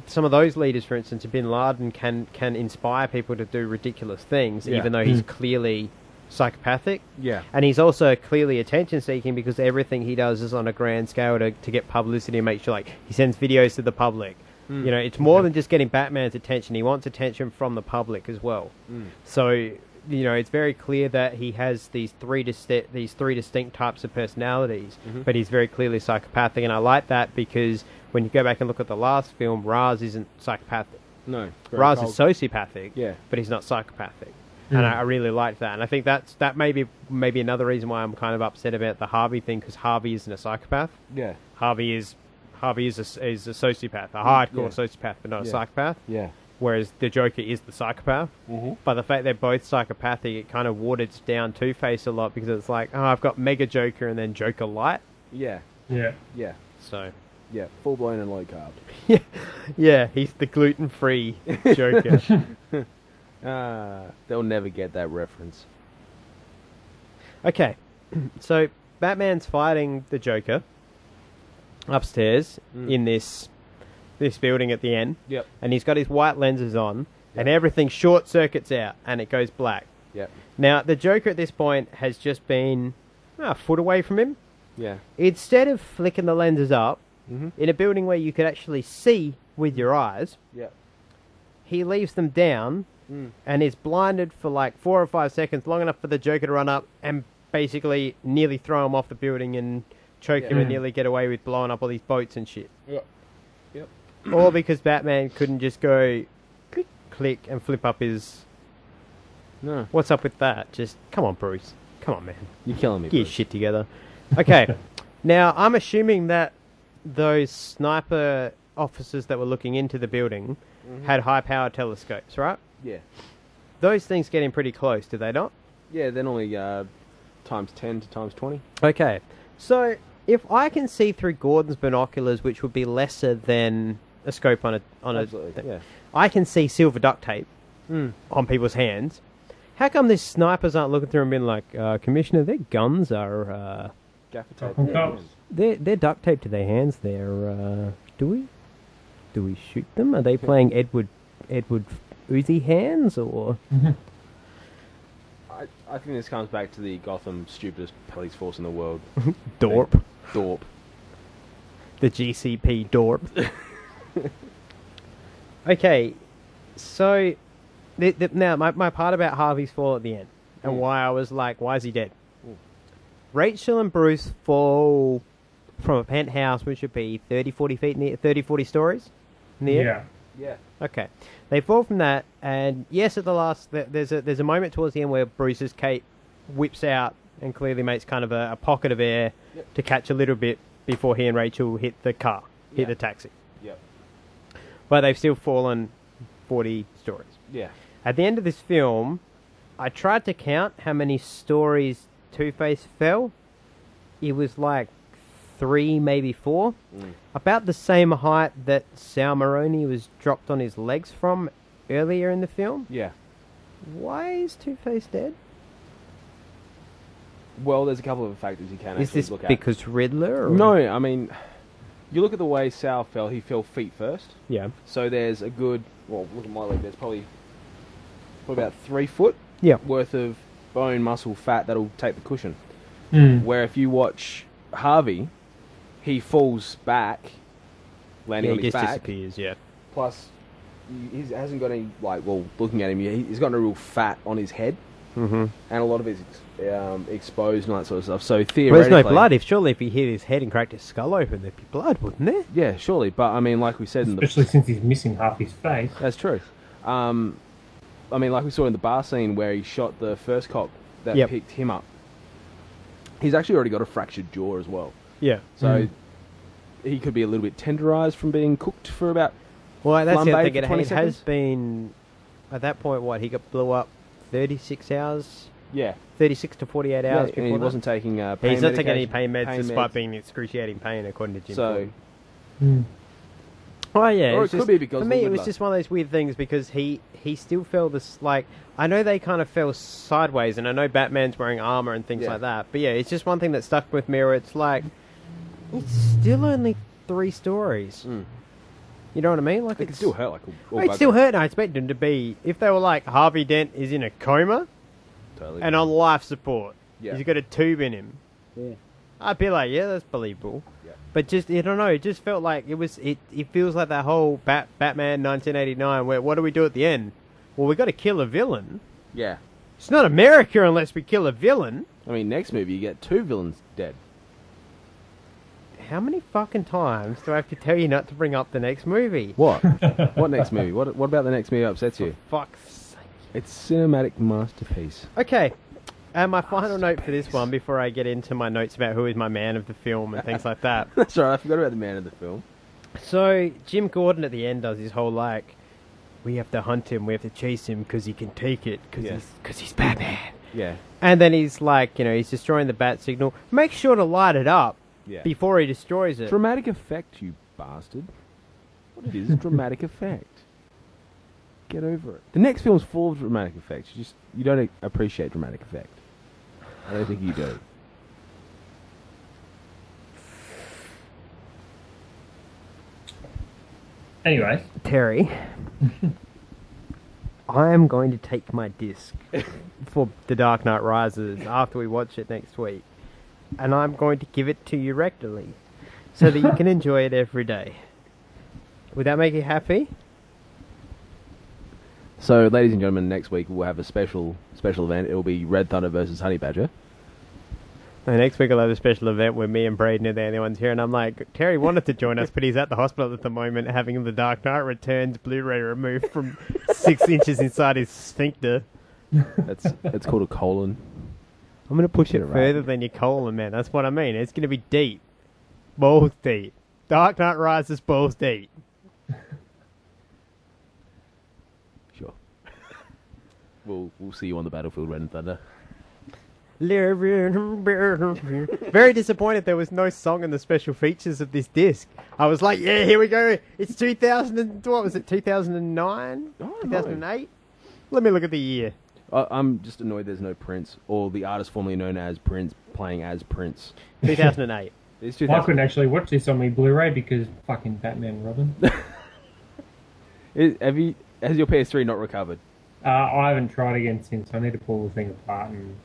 Some of those leaders, for instance, Bin Laden can inspire people to do ridiculous things, even though he's clearly psychopathic. Yeah. And he's also clearly attention-seeking because everything he does is on a grand scale to get publicity and make sure, he sends videos to the public. It's more than just getting Batman's attention. He wants attention from the public as well. So, it's very clear that he has these three distinct types of personalities, but he's very clearly psychopathic, and I like that because when you go back and look at the last film, Raz isn't psychopathic. No. Raz is sociopathic, Yeah. but he's not psychopathic. And I really like that. And I think that may be another reason why I'm kind of upset about the Harvey thing, because Harvey isn't a psychopath. Yeah. Harvey is a sociopath, a hardcore sociopath, but not a psychopath. Yeah. Whereas the Joker is the psychopath. By the fact they're both psychopathic, it kind of waters down Two-Face a lot because it's like, I've got Mega Joker and then Joker Light. Yeah. Yeah. Yeah. So, Yeah. Full blown and low carb. yeah, he's the gluten-free Joker. They'll never get that reference. Okay, so Batman's fighting the Joker upstairs in this building at the end. Yep. And he's got his white lenses on, and everything short circuits out, and it goes black. Yep. Now, the Joker at this point has just been a foot away from him. Yeah. Instead of flicking the lenses up, in a building where you could actually see with your eyes, Yep. he leaves them down and is blinded for 4 or 5 seconds, long enough for the Joker to run up and basically nearly throw him off the building and choke him and nearly get away with blowing up all these boats and shit. Yep. Yep. Or because Batman couldn't just go click, click and flip up his... No. What's up with that? Just, come on, Bruce. Come on, man. You're killing me, Get your Bruce. shit together. Okay. Now, I'm assuming that those sniper officers that were looking into the building had high-powered telescopes, right? Yeah. Those things get in pretty close, do they not? Yeah, they're normally times 10 to times 20. Okay. So, if I can see through Gordon's binoculars, which would be lesser than a scope on Absolutely, thing, yeah. I can see silver duct tape on people's hands. How come these snipers aren't looking through and being like, Commissioner, their guns are... Gaffer tape. Talking cops. They're duct taped to their hands there. Do we shoot them? Are they playing Edward Uzi hands, or...? I think this comes back to the Gotham stupidest police force in the world. Dorp. Dorp. The GCP Dorp. Okay, so... now, my part about Harvey's fall at the end, and why I was like, why is he dead? Rachel and Bruce fall from a penthouse, which would be 30, 40 feet in the 30, 40 stories in the air? Yeah. Okay. They fall from that, and yes, at the last, there's a moment towards the end where Bruce's cape whips out and clearly makes kind of a pocket of air to catch a little bit before he and Rachel hit the car, hit the taxi. Yep. But they've still fallen 40 stories. Yeah. At the end of this film, I tried to count how many stories Two-Face fell. It was like 3, maybe 4. About the same height that Sal Maroni was dropped on his legs from earlier in the film. Yeah. Why is Two-Face dead? Well, there's a couple of factors you can Is actually this look at. because Riddler? Or? No, I mean, you look at the way Sal fell, he fell feet first. Yeah. So there's a good, well, look at my leg, there's probably about 3 foot worth of bone, muscle, fat that'll take the cushion. Where if you watch Harvey, he falls back, landing on his back. Disappears, yeah. Plus, he hasn't got any, looking at him, he's got no real fat on his head. And a lot of it's exposed and all that sort of stuff. So theoretically... Well, there's no blood. Surely if he hit his head and cracked his skull open, there'd be blood, wouldn't there? Yeah, surely. But, I mean, like we said... Especially since he's missing half his face. That's true. I mean, like we saw in the bar scene where he shot the first cop that picked him up. He's actually already got a fractured jaw as well. Yeah. So he could be a little bit tenderized from being cooked for about... Well, that's the other flambéed thing. for 20 It has seconds. been at that point, what, he got blew up 36 hours? Yeah. 36 to 48 hours before and he that? wasn't taking pain He's not taking any medication- pain meds despite meds. being in excruciating pain, according to Jim So, Gordon. Oh yeah, Or it's it could just- be because for of me the it was Riddler. just one of those weird things because he still fell this like I know they kind of fell sideways and I know Batman's wearing armor and things Yeah. like that, but yeah, it's just one thing that stuck with me where it's like it's still only 3 stories. You know what I mean? Like it can still hurt. Like it still hurt. And I expected him to be if they were like Harvey Dent is in a coma Totally. and on life support. Yeah. He's got a tube in him. Yeah. I'd be like, yeah, that's believable. Yeah. But just, I don't know, it just felt like it feels like that whole Batman 1989 where what do we do at the end? Well, we got to kill a villain. Yeah. It's not America unless we kill a villain. I mean, next movie you get 2 villains dead. How many fucking times do I have to tell you not to bring up the next movie? What? What next movie? What about the next movie upsets you? Fuck's sake. It's cinematic masterpiece. Okay. And my final note for this one before I get into my notes about who is my man of the film and things like that. That's right, I forgot about the man of the film. So, Jim Gordon at the end does his whole, like, we have to hunt him, we have to chase him because he can take it, because he's Batman. Yeah. And then he's like, he's destroying the bat signal. Make sure to light it up Yeah. before he destroys it. Dramatic effect, you bastard. What it is dramatic effect. Get over it. The next film's full of dramatic effects. You don't appreciate dramatic effect. I don't think you do. Anyway, Terry, I am going to take my disc for The Dark Knight Rises after we watch it next week, and I'm going to give it to you rectally so that you can enjoy it every day. Would that make you happy? So, ladies and gentlemen, next week we'll have a special event. It'll be Red Thunder versus Honey Badger. And next week I'll have a special event where me and Braden are the only ones here, and I'm like, Terry wanted to join us, but he's at the hospital at the moment having The Dark Knight Returns Blu-ray removed from 6 inches inside his sphincter. That's called a colon. I'm going to push it right. further than your colon, man. That's what I mean. It's going to be deep. Balls deep. Dark Knight Rises balls deep. Sure. We'll see you on the battlefield, Red and Thunder. Very disappointed there was no song in the special features of this disc. I was like, yeah, here we go. It's 2000 and, what was it, 2009? 2008? Let me look at the year. I'm just annoyed there's no Prince, or the artist formerly known as Prince, playing as Prince. 2008. It's I couldn't actually watch this on my Blu-ray because fucking Batman and Robin. Has your PS3 not recovered? I haven't tried again since. I need to pull the thing apart and.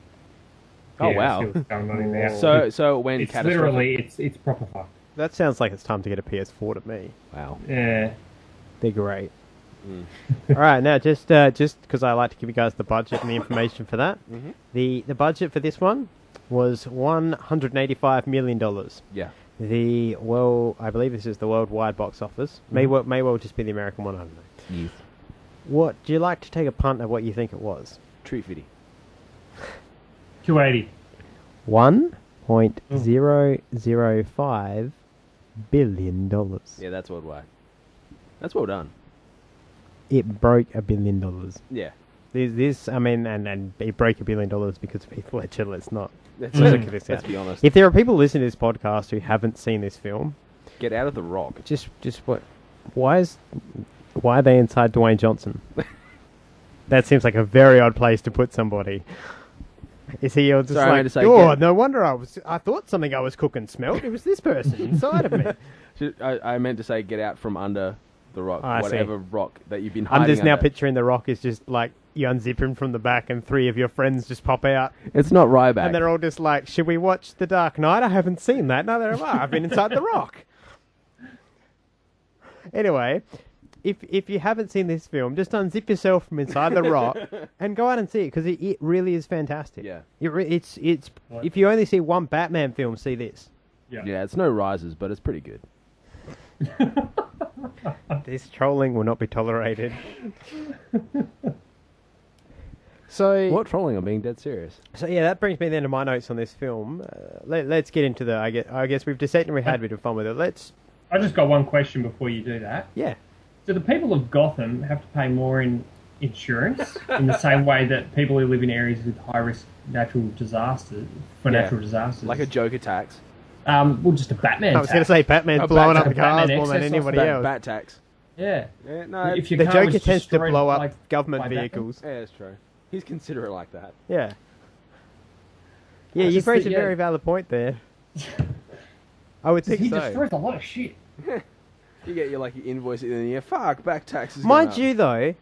Oh, yeah, wow. see what's going on in there. So when it's catastrophic... literally it's proper fucked. That sounds like it's time to get a PS4 to me. Wow. Yeah. They're great. All right, now just because I like to give you guys the budget and the information for that. Mhm. The budget for this one was $185 million. Yeah. I believe this is the worldwide box office. May well just be the American one. I don't know. Yes. What do you like to take a punt at what you think it was? Tree Fitty. 280. $1.005 billion. Yeah, that's worldwide. That's well done. It broke $1 billion. Yeah. This, I mean, and it broke $1 billion because of Heath Ledger. Let's not. Let's be honest. If there are people listening to this podcast who haven't seen this film, Get out of the rock. just what? Why are they inside Dwayne Johnson? That seems like a very odd place to put somebody. Is he all just Sorry, I meant like, to say oh, get- no wonder I thought something I was cooking smelled. It was this person inside of me. I meant to say get out from under the rock. I see. Whatever rock that you've been hiding I'm just now under. picturing the rock is just like you unzip him from the back and 3 of your friends just pop out. It's not Ryback. And they're all just like, should we watch The Dark Knight? I haven't seen that. Neither have I. I've been inside the rock. Anyway, if you haven't seen this film, just unzip yourself from inside the rock and go out and see it because it really is fantastic. Yeah. It's if you only see one Batman film, see this. Yeah, it's no rises, but it's pretty good. This trolling will not be tolerated. So What trolling? I'm being dead serious. So yeah, that brings me then to my notes on this film. Let's get into the. I guess we've dissected and we had a bit of fun with it. I just got one question before you do that. Yeah. Do the people of Gotham have to pay more in insurance in the same way that people who live in areas with high risk natural disasters like a Joker tax. Well, just a Batman. I was going to say Batman's blowing up the cars more than anybody else. Bat tax. Yeah. No, if your the car Joker was tends to destroyed blow by- up government by Batman. vehicles. Yeah, that's true. He's considerate like that. Yeah. Yeah, It's you've just raised that, a very valid point there. I would think He so. destroys a lot of shit. You get your invoice in the year. Fuck, back taxes. going Mind up. you, though,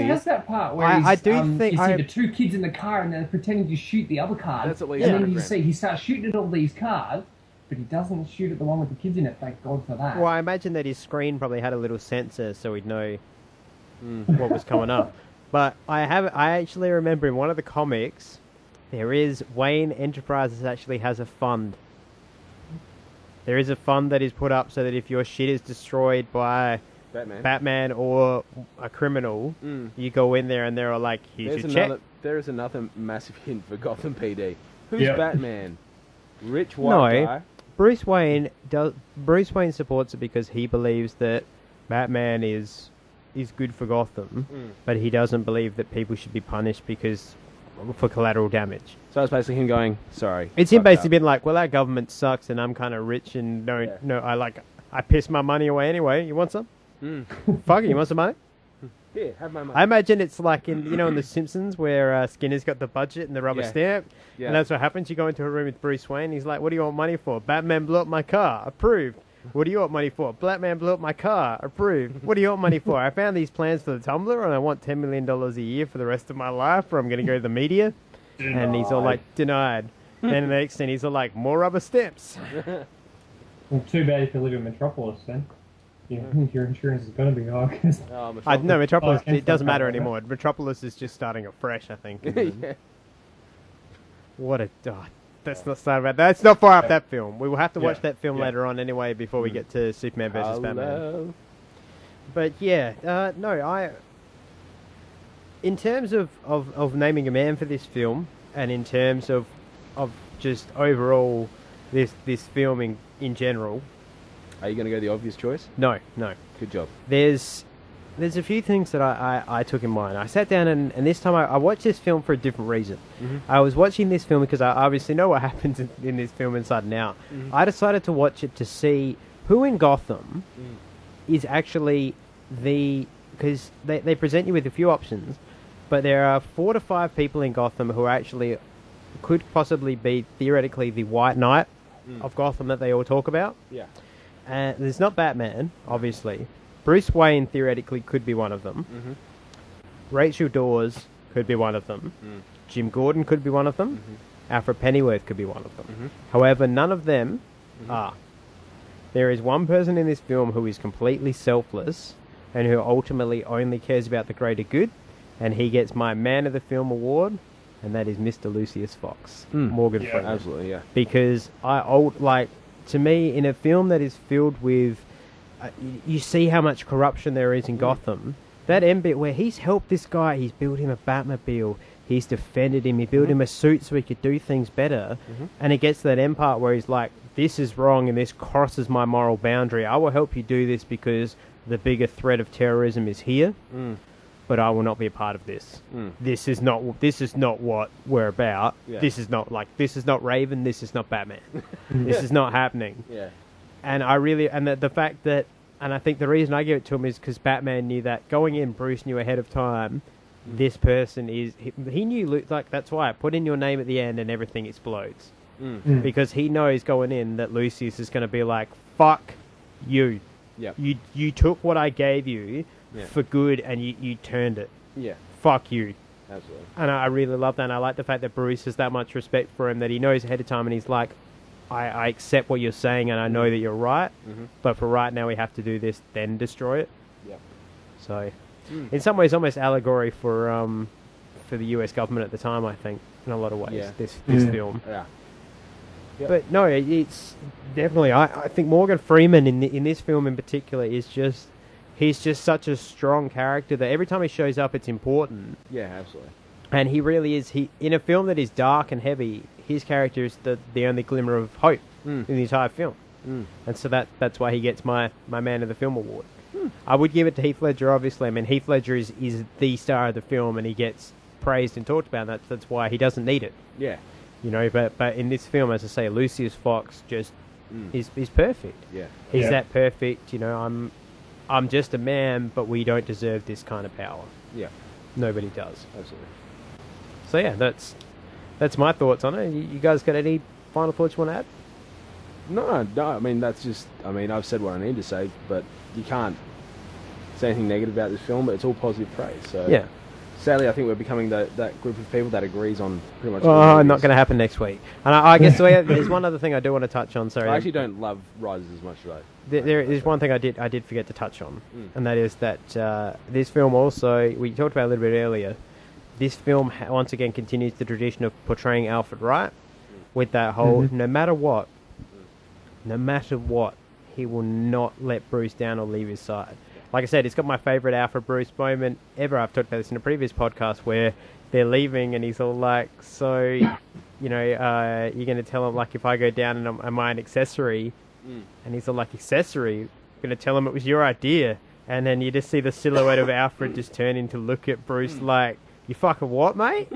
How's that part where I do think you I- see the two kids in the car and they're pretending to shoot the other car, That's at least and then 100 you see he starts shooting at all these cars, but he doesn't shoot at the one with the kids in it. Thank God for that. Well, I imagine that his screen probably had a little sensor so he'd know what was coming up. But I actually remember in one of the comics, there is Wayne Enterprises actually has a fund. There is a fund that is put up so that if your shit is destroyed by Batman or a criminal, you go in there and they're like, here's your check. There is another massive hint for Gotham PD. Who's Yeah. Batman? Rich white guy? Bruce Wayne supports it because he believes that Batman is good for Gotham, but he doesn't believe that people should be punished for collateral damage. So it's basically him going, sorry. It's him fucked basically up. being like, well, our government sucks and I'm kind of rich and I piss my money away anyway. You want some? Fuck it, you want some money? Here, have my money. I imagine it's like in The Simpsons where Skinner's got the budget and the rubber Yeah. stamp. Yeah. And that's what happens. You go into a room with Bruce Wayne. He's like, what do you want money for? Batman blew up my car. Approved. What do you want money for? Batman blew up my car. Approved. What do you want money for? I found these plans for the Tumblr and I want $10 million a year for the rest of my life or I'm going to go to the media. And he's all like, denied. And the next thing he's all like, more rubber stamps. Well, too bad if you live in Metropolis then. Your insurance is going to be high. 'Cause No, Metropolis, Oh, it doesn't matter Metropolis, anymore. Metropolis is just starting afresh, I think. Yeah. What a... Oh, let's not start about that. Let's not fire up that film. We will have to watch that film Yeah. later on anyway before we get to Superman versus Batman. Hello. But yeah, no, in terms of naming a man for this film, and in terms of just overall this film in general, Are you going to go the obvious choice? no. Good job. There's a few things that I took in mind. I sat down and this time I watched this film for a different reason. I was watching this film because I obviously know what happens in this film inside and out. I decided to watch it to see who in Gotham is actually because they present you with a few options, but there are 4 to 5 people in Gotham who actually could possibly be theoretically the White Knight of Gotham that they all talk about. Yeah. There's not Batman, obviously. Bruce Wayne theoretically could be one of them. Rachel Dawes could be one of them. Jim Gordon could be one of them. Alfred Pennyworth could be one of them. However, none of them are. There is one person in this film who is completely selfless and who ultimately only cares about the greater good, and he gets my Man of the Film award, and that is Mr. Lucius Fox, Morgan Freeman. Absolutely, yeah. Because to me, in a film that is filled with, you see how much corruption there is in Gotham. That end bit where he's helped this guy, he's built him a Batmobile, he's defended him, he built him a suit so he could do things better, and it gets to that end part where he's like, this is wrong and this crosses my moral boundary. I will help you do this because the bigger threat of terrorism is here, but I will not be a part of this. This is not what we're about. Yeah. This is not Raven, this is not Batman. This is not happening. Yeah. And the fact that, and I think the reason I give it to him is because Batman knew that going in, Bruce knew ahead of time, this person he knew, like, that's why I put in your name at the end and everything explodes. Because he knows going in that Lucius is going to be like, fuck you. Yep. You took what I gave you for good and you turned it. Yeah. Fuck you. Absolutely. And I really love that, and I like the fact that Bruce has that much respect for him, that he knows ahead of time, and he's like, I accept what you're saying, and I know that you're right, but for right now we have to do this, then destroy it. Yep. So, in some ways, almost allegory for the US government at the time, I think, in a lot of ways, Yeah. this film. Yeah. Yep. But no, it's definitely, I think Morgan Freeman in this film in particular is just, he's just such a strong character that every time he shows up, it's important. Yeah, absolutely. And he really is. In a film that is dark and heavy, his character is the only glimmer of hope in the entire film. And so that's why he gets my Man of the Film award. I would give it to Heath Ledger, obviously. I mean, Heath Ledger is the star of the film, and he gets praised and talked about. That's why he doesn't need it. Yeah. You know, but in this film, as I say, Lucius Fox just is perfect. Yeah. He's that perfect. You know, I'm just a man, but we don't deserve this kind of power. Yeah. Nobody does. Absolutely. So yeah, that's my thoughts on it. You guys got any final thoughts you want to add? No. I mean, that's just. I mean, I've said what I need to say, but you can't say anything negative about this film. But it's all positive praise. So Yeah. Sadly, I think we're becoming that group of people that agrees on pretty much. Oh, not going to happen next week. And I guess there's one other thing I do want to touch on. Sorry, I actually don't love Rises as much as there's one thing I did forget to touch on, and that is that this film also, we talked about it a little bit earlier. This film once again continues the tradition of portraying Alfred right, with that whole no matter what, he will not let Bruce down or leave his side. Like I said, it's got my favourite Alfred Bruce moment ever. I've talked about this in a previous podcast where they're leaving and he's all like, so, you know, you're going to tell him, like, if I go down and am I an accessory? And he's all like, accessory? I'm going to tell him it was your idea. And then you just see the silhouette of Alfred just turning to look at Bruce like, you fucking what, mate?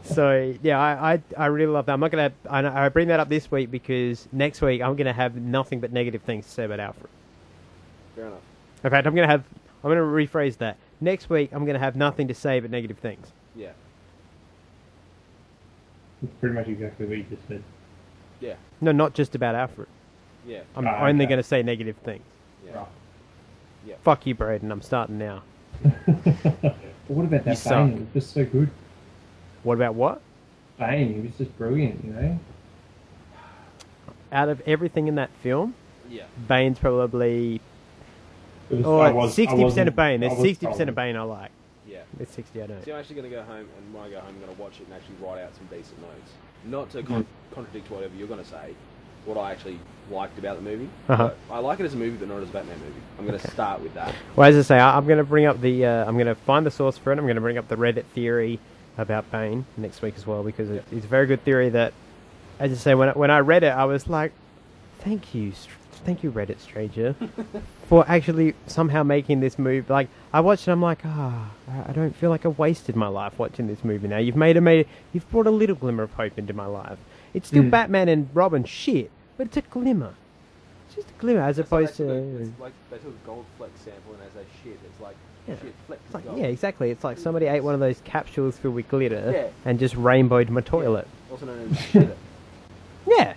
So, yeah, I really love that. I'm not going to... I bring that up this week because next week I'm going to have nothing but negative things to say about Alfred. Fair enough. In fact, I'm going to rephrase that. Next week, I'm going to have nothing to say but negative things. Yeah. It's pretty much exactly what you just said. Yeah. No, not just about Alfred. Yeah. I'm only going to say negative things. Yeah. Right. Yeah. Fuck you, Braden. I'm starting now. But what about that Bane? It was just so good. What about what? Bane. He was just brilliant, you know? Out of everything in that film, Bane's probably... 60% of Bane. There's 60% of Bane I like. Yeah. There's 60 I don't. See, I'm actually going to go home, and when I go home, I'm going to watch it and actually write out some decent notes. Not to contradict whatever you're going to say, what I actually liked about the movie. But I like it as a movie, but not as a Batman movie. I'm going to start with that. Well, as I say, I'm going to bring up the... I'm going to find the source for it. I'm going to bring up the Reddit theory about Bane next week as well, because it's a very good theory that, as I say, when I read it, I was like, thank you, Reddit stranger, for actually somehow making this movie. Like, I watched it, I'm like, I don't feel like I wasted my life watching this movie now. You've you've brought a little glimmer of hope into my life. It's still Batman and Robin shit, but it's a glimmer. It's just a glimmer, as opposed to... It's like they took a gold fleck sample and as they shit, it's like, shit, flecks it's like, gold. yeah, exactly. It's like somebody ate one of those capsules filled with glitter and just rainbowed my toilet. Also known as shitter. Yeah.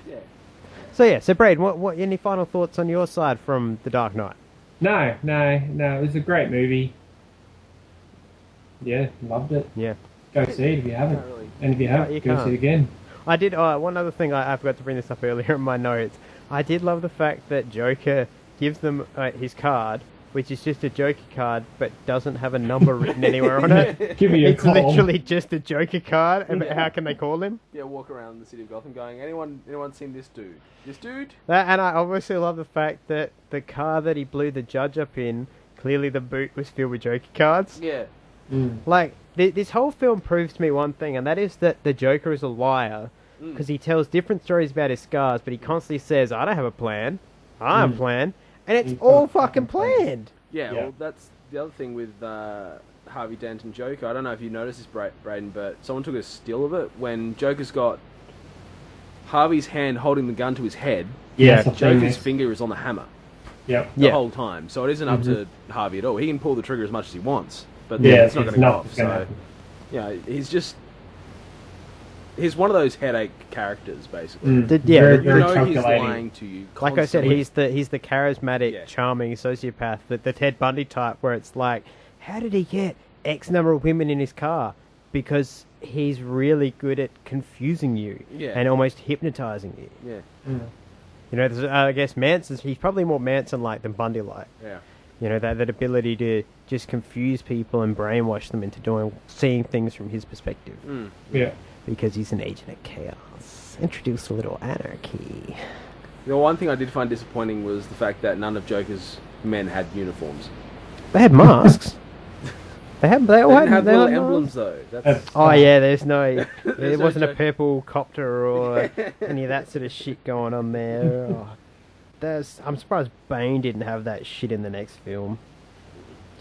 So Brad, what any final thoughts on your side from The Dark Knight? No. It was a great movie. Yeah, loved it. Yeah. Go see it if you haven't. And if you have, go see it again. I did, one other thing, I forgot to bring this up earlier in my notes. I did love the fact that Joker gives them his card, which is just a Joker card, but doesn't have a number written anywhere on it. Give me a call. It's literally just a Joker card, and how can they call him? Yeah, walk around the city of Gotham going, anyone seen this dude? This dude? And I obviously love the fact that the car that he blew the judge up in, clearly the boot was filled with Joker cards. Yeah. Like, this whole film proves to me one thing, and that is that the Joker is a liar, because he tells different stories about his scars, but he constantly says, I don't have a plan, I have a plan, and it's all fucking planned. Yeah, well, that's the other thing with Harvey Dent and Joker. I don't know if you noticed this, Braden, but someone took a still of it when Joker's got Harvey's hand holding the gun to his head. Yeah, Joker's finger is on the hammer. Yep. The whole time. So it isn't up to Harvey at all. He can pull the trigger as much as he wants, but it's not going to go off. So, yeah, he's one of those headache characters, basically. You know he's lying to you constantly. Like I said, he's the charismatic, charming sociopath, the Ted Bundy type, where it's like, how did he get X number of women in his car? Because he's really good at confusing you and almost hypnotizing you. Yeah. You know, I guess he's probably more Manson-like than Bundy-like. Yeah. You know, that ability to just confuse people and brainwash them into seeing things from his perspective. Yeah. Because he's an agent of chaos. Introduce a little anarchy. The one thing I did find disappointing was the fact that none of Joker's men had uniforms. They had masks. They all had little emblems though. There's no. There wasn't a purple copter or any of that sort of shit going on there. I'm surprised Bane didn't have that shit in the next film.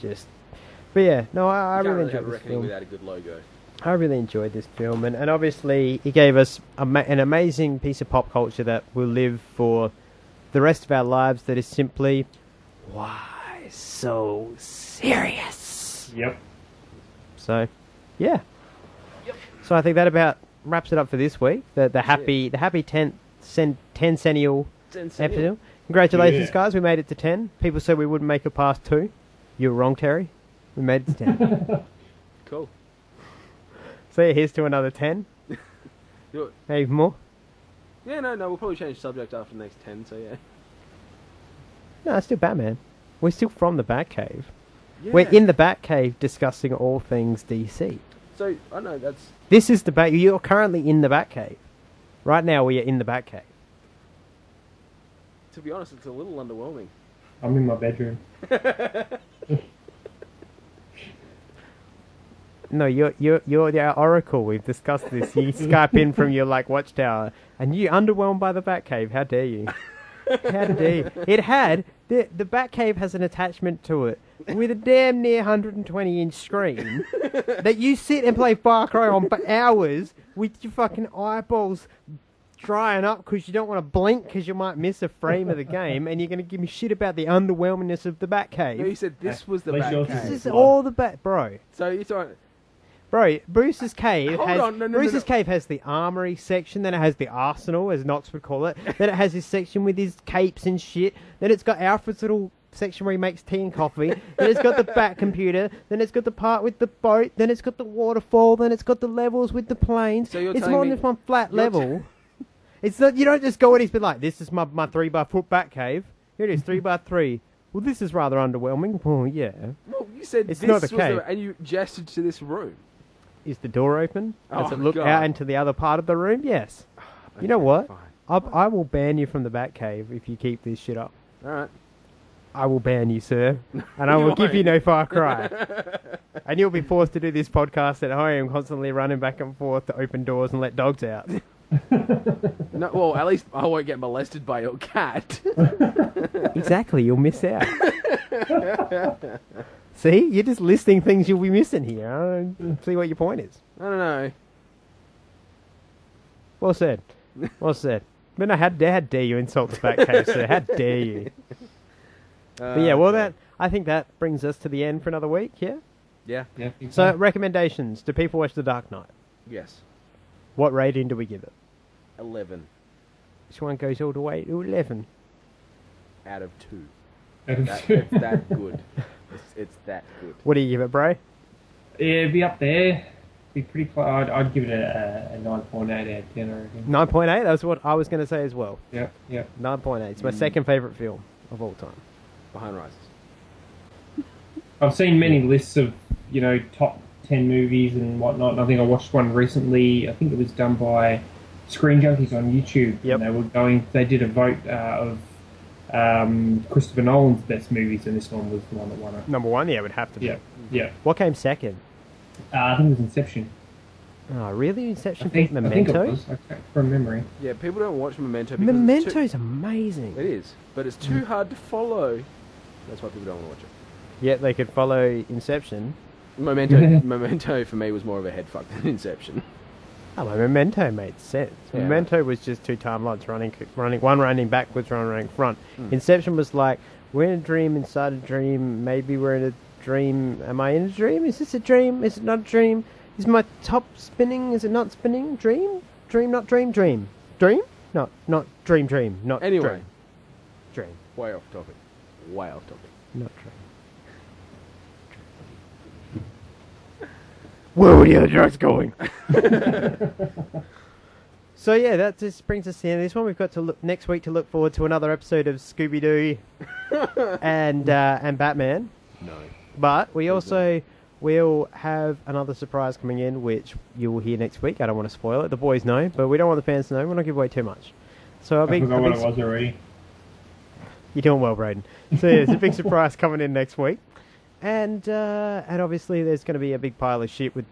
But yeah, no, I You can't really have enjoyed this Reckoning film. without a good logo. I really enjoyed this film, and obviously he gave us an amazing piece of pop culture that will live for the rest of our lives. That is simply, why so serious? Yep. So, yeah. So I think that about wraps it up for this week. The happy 10th centennial episode. Congratulations, Yeah. guys! We made it to 10. People said we wouldn't make it past 2. You were wrong, Terry. We made it to 10. Cool. So yeah, here's to another 10. Do it. Hey, more? Yeah, no, we'll probably change subject after the next 10, so yeah. No, it's still Batman. We're still from the Batcave. Yeah. We're in the Batcave discussing all things DC. So, I know, that's... This is the Bat. You're currently in the Batcave. Right now, we are in the Batcave. To be honest, it's a little underwhelming. I'm in my bedroom. No, you're the Oracle. We've discussed this. You Skype in from your watchtower, and you underwhelmed by the Batcave. How dare you? How dare you? It had the Batcave has an attachment to it with a damn near 120-inch screen that you sit and play Far Cry on for hours with your fucking eyeballs drying up because you don't want to blink because you might miss a frame of the game, and you're going to give me shit about the underwhelmingness of the Batcave. No, you said this was the At least yours Batcave. This is is all the bro. So, you're talking... Bro, Bruce's Cave Hold has on, no. Bruce's Cave has the armory section, then it has the arsenal, as Knox would call it. Then it has his section with his capes and shit. Then it's got Alfred's little section where he makes tea and coffee. Then it's got the bat computer. Then it's got the part with the boat. Then it's got the waterfall. Then it's got the levels with the planes. So you're it's telling more me- than just one flat you're level. It's not. You don't just go and he's been like, "This is my 3x4 bat cave. Here it is, 3x3." Well, this is rather underwhelming. Well, yeah. Well, you said It's this not a was cave. and you gestured to this room. Is the door open? Does Oh, it look God. out into the other part of the room? Yes. You know Okay, what? Fine. I will ban you from the Batcave if you keep this shit up. Alright. I will ban you, sir. And I You will give you won't. no Far Cry. And you'll be forced to do this podcast at home, constantly running back and forth to open doors and let dogs out. No, well, at least I won't get molested by your cat. Exactly, you'll miss out. See? You're just listing things you'll be missing here. I don't see what your point is. I don't know. Well said. Well said. But no, how dare you insult the Batcave, sir? How dare you? But yeah, well, Okay. I think that brings us to the end for another week, yeah? Yeah. Yeah, I think So, recommendations. Do people watch The Dark Knight? Yes. What rating do we give it? 11 Which one goes all the way to 11? out of 2. That- It's that good. It's that good. What do you give it, bro? Yeah, it'd be up there. Be pretty close. I'd give it a 9.8 out of 10, I reckon. 9.8? That's what I was going to say as well. Yep. 9.8. It's my second favourite film of all time. Behind Rises. I've seen many lists of, top 10 movies and whatnot. And I think I watched one recently. I think it was done by Screen Junkies on YouTube. Yep. And they did a vote of Christopher Nolan's best movies, and this one was the one that won it. Number one? Yeah, it would have to be. Yeah. What came second? I think it was Inception. Oh, really? Inception I think Memento? it was. I can't from memory. Yeah, people don't watch Memento because it's Memento's amazing. it is, but it's too hard to follow. That's why people don't want to watch it. Yet they could follow Inception. Memento for me was more of a head fuck than Inception. Oh, well, Memento made sense. Yeah. Memento was just two timelines one running backwards, one running front. Inception was like, we're in a dream inside a dream. Maybe we're in a dream. Am I in a dream? Is this a dream? Is it not a dream? Is my top spinning? Is it not spinning? Dream? Dream, not dream? Dream. Dream? Not dream, dream. Not Anyway. Dream. Way off topic. Way off topic. Not dream. Where were the other drugs going? So yeah, that just brings us to the end of this one. We've got to look next week to look forward to another episode of Scooby Doo and Batman. No. But we also will have another surprise coming in, which you will hear next week. I don't want to spoil it. The boys know, but we don't want the fans to know. We're not give away too much. So I forgot what it was already. You're doing well, Braden. So yeah, there's a big surprise coming in next week, and obviously there's going to be a big pile of shit with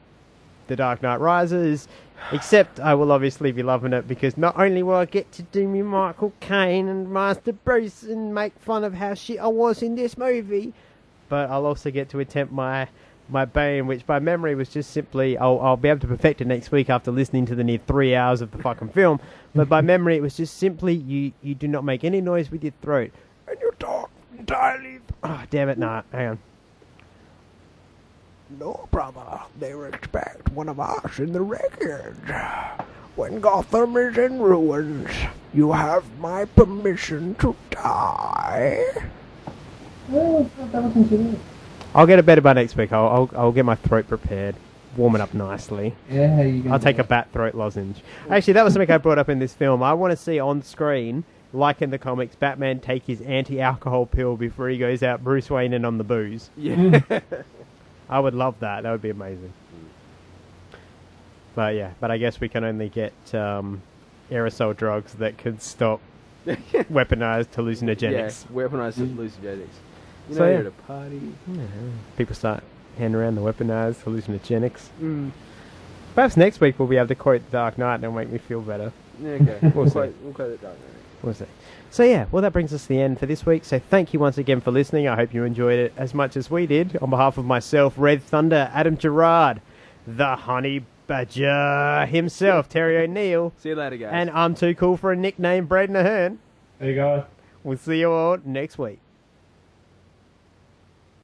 The Dark Knight Rises. Except I will obviously be loving it because not only will I get to do me Michael Caine and Master Bruce and make fun of how shit I was in this movie, but I'll also get to attempt my Bane, which by memory was just simply, I'll be able to perfect it next week after listening to the near 3 hours of the fucking film, but by memory it was just simply, you do not make any noise with your throat, and you talk entirely... Oh, damn it, nah, hang on. No, brother, they respect one of us in the wreckage. When Gotham is in ruins, you have my permission to die. Oh, that wasn't too bad. I'll get it better by next week. I'll get my throat prepared, warm it up nicely. Yeah, how you going? I'll take a bat throat lozenge. Actually, that was something I brought up in this film. I want to see on screen, like in the comics, Batman take his anti-alcohol pill before he goes out Bruce Wayne and on the booze. Yeah. I would love that. That would be amazing. But yeah, I guess we can only get aerosol drugs that could stop weaponized hallucinogenics. Yes, weaponized hallucinogenics. You So, know, yeah. you're at a party. Yeah. People start handing around the weaponized hallucinogenics. Mm. Perhaps next week we'll be able to quote The Dark Knight and it'll make me feel better. Yeah, okay. We'll see. We'll quote it Dark Knight. We'll see. So yeah, well that brings us to the end for this week. So thank you once again for listening. I hope you enjoyed it as much as we did. On behalf of myself, Red Thunder, Adam Gerard, the Honey Badger himself, Terry O'Neill. See you later, guys. And I'm too cool for a nickname, Braden Ahern. There you go. We'll see you all next week.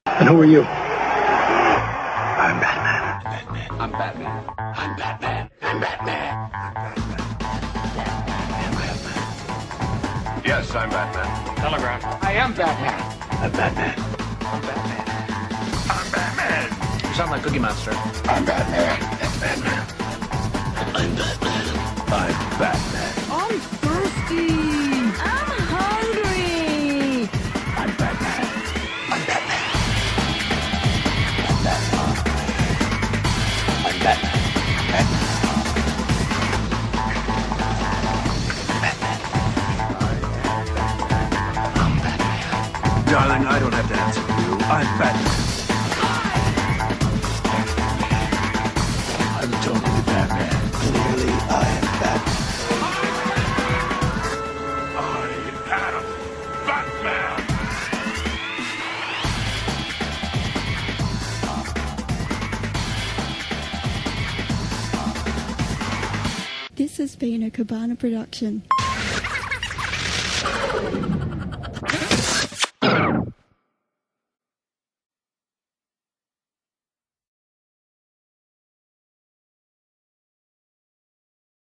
And who are you? I'm Batman. I'm Batman. I'm Batman. I'm Batman. Yes, I'm Batman. Telegram. I am Batman. I'm Batman. I'm Batman. I'm Batman. You sound like Cookie Monster. I'm Batman. That's Batman. I'm Batman. I'm Batman. I'm thirsty. I'm hungry. I'm Batman. I'm Batman. I'm Batman. I'm Batman. Darling, I don't have to answer to you. I'm Batman. I'm totally Batman. Clearly, I am Batman. I am Batman. This has been a Cabana production.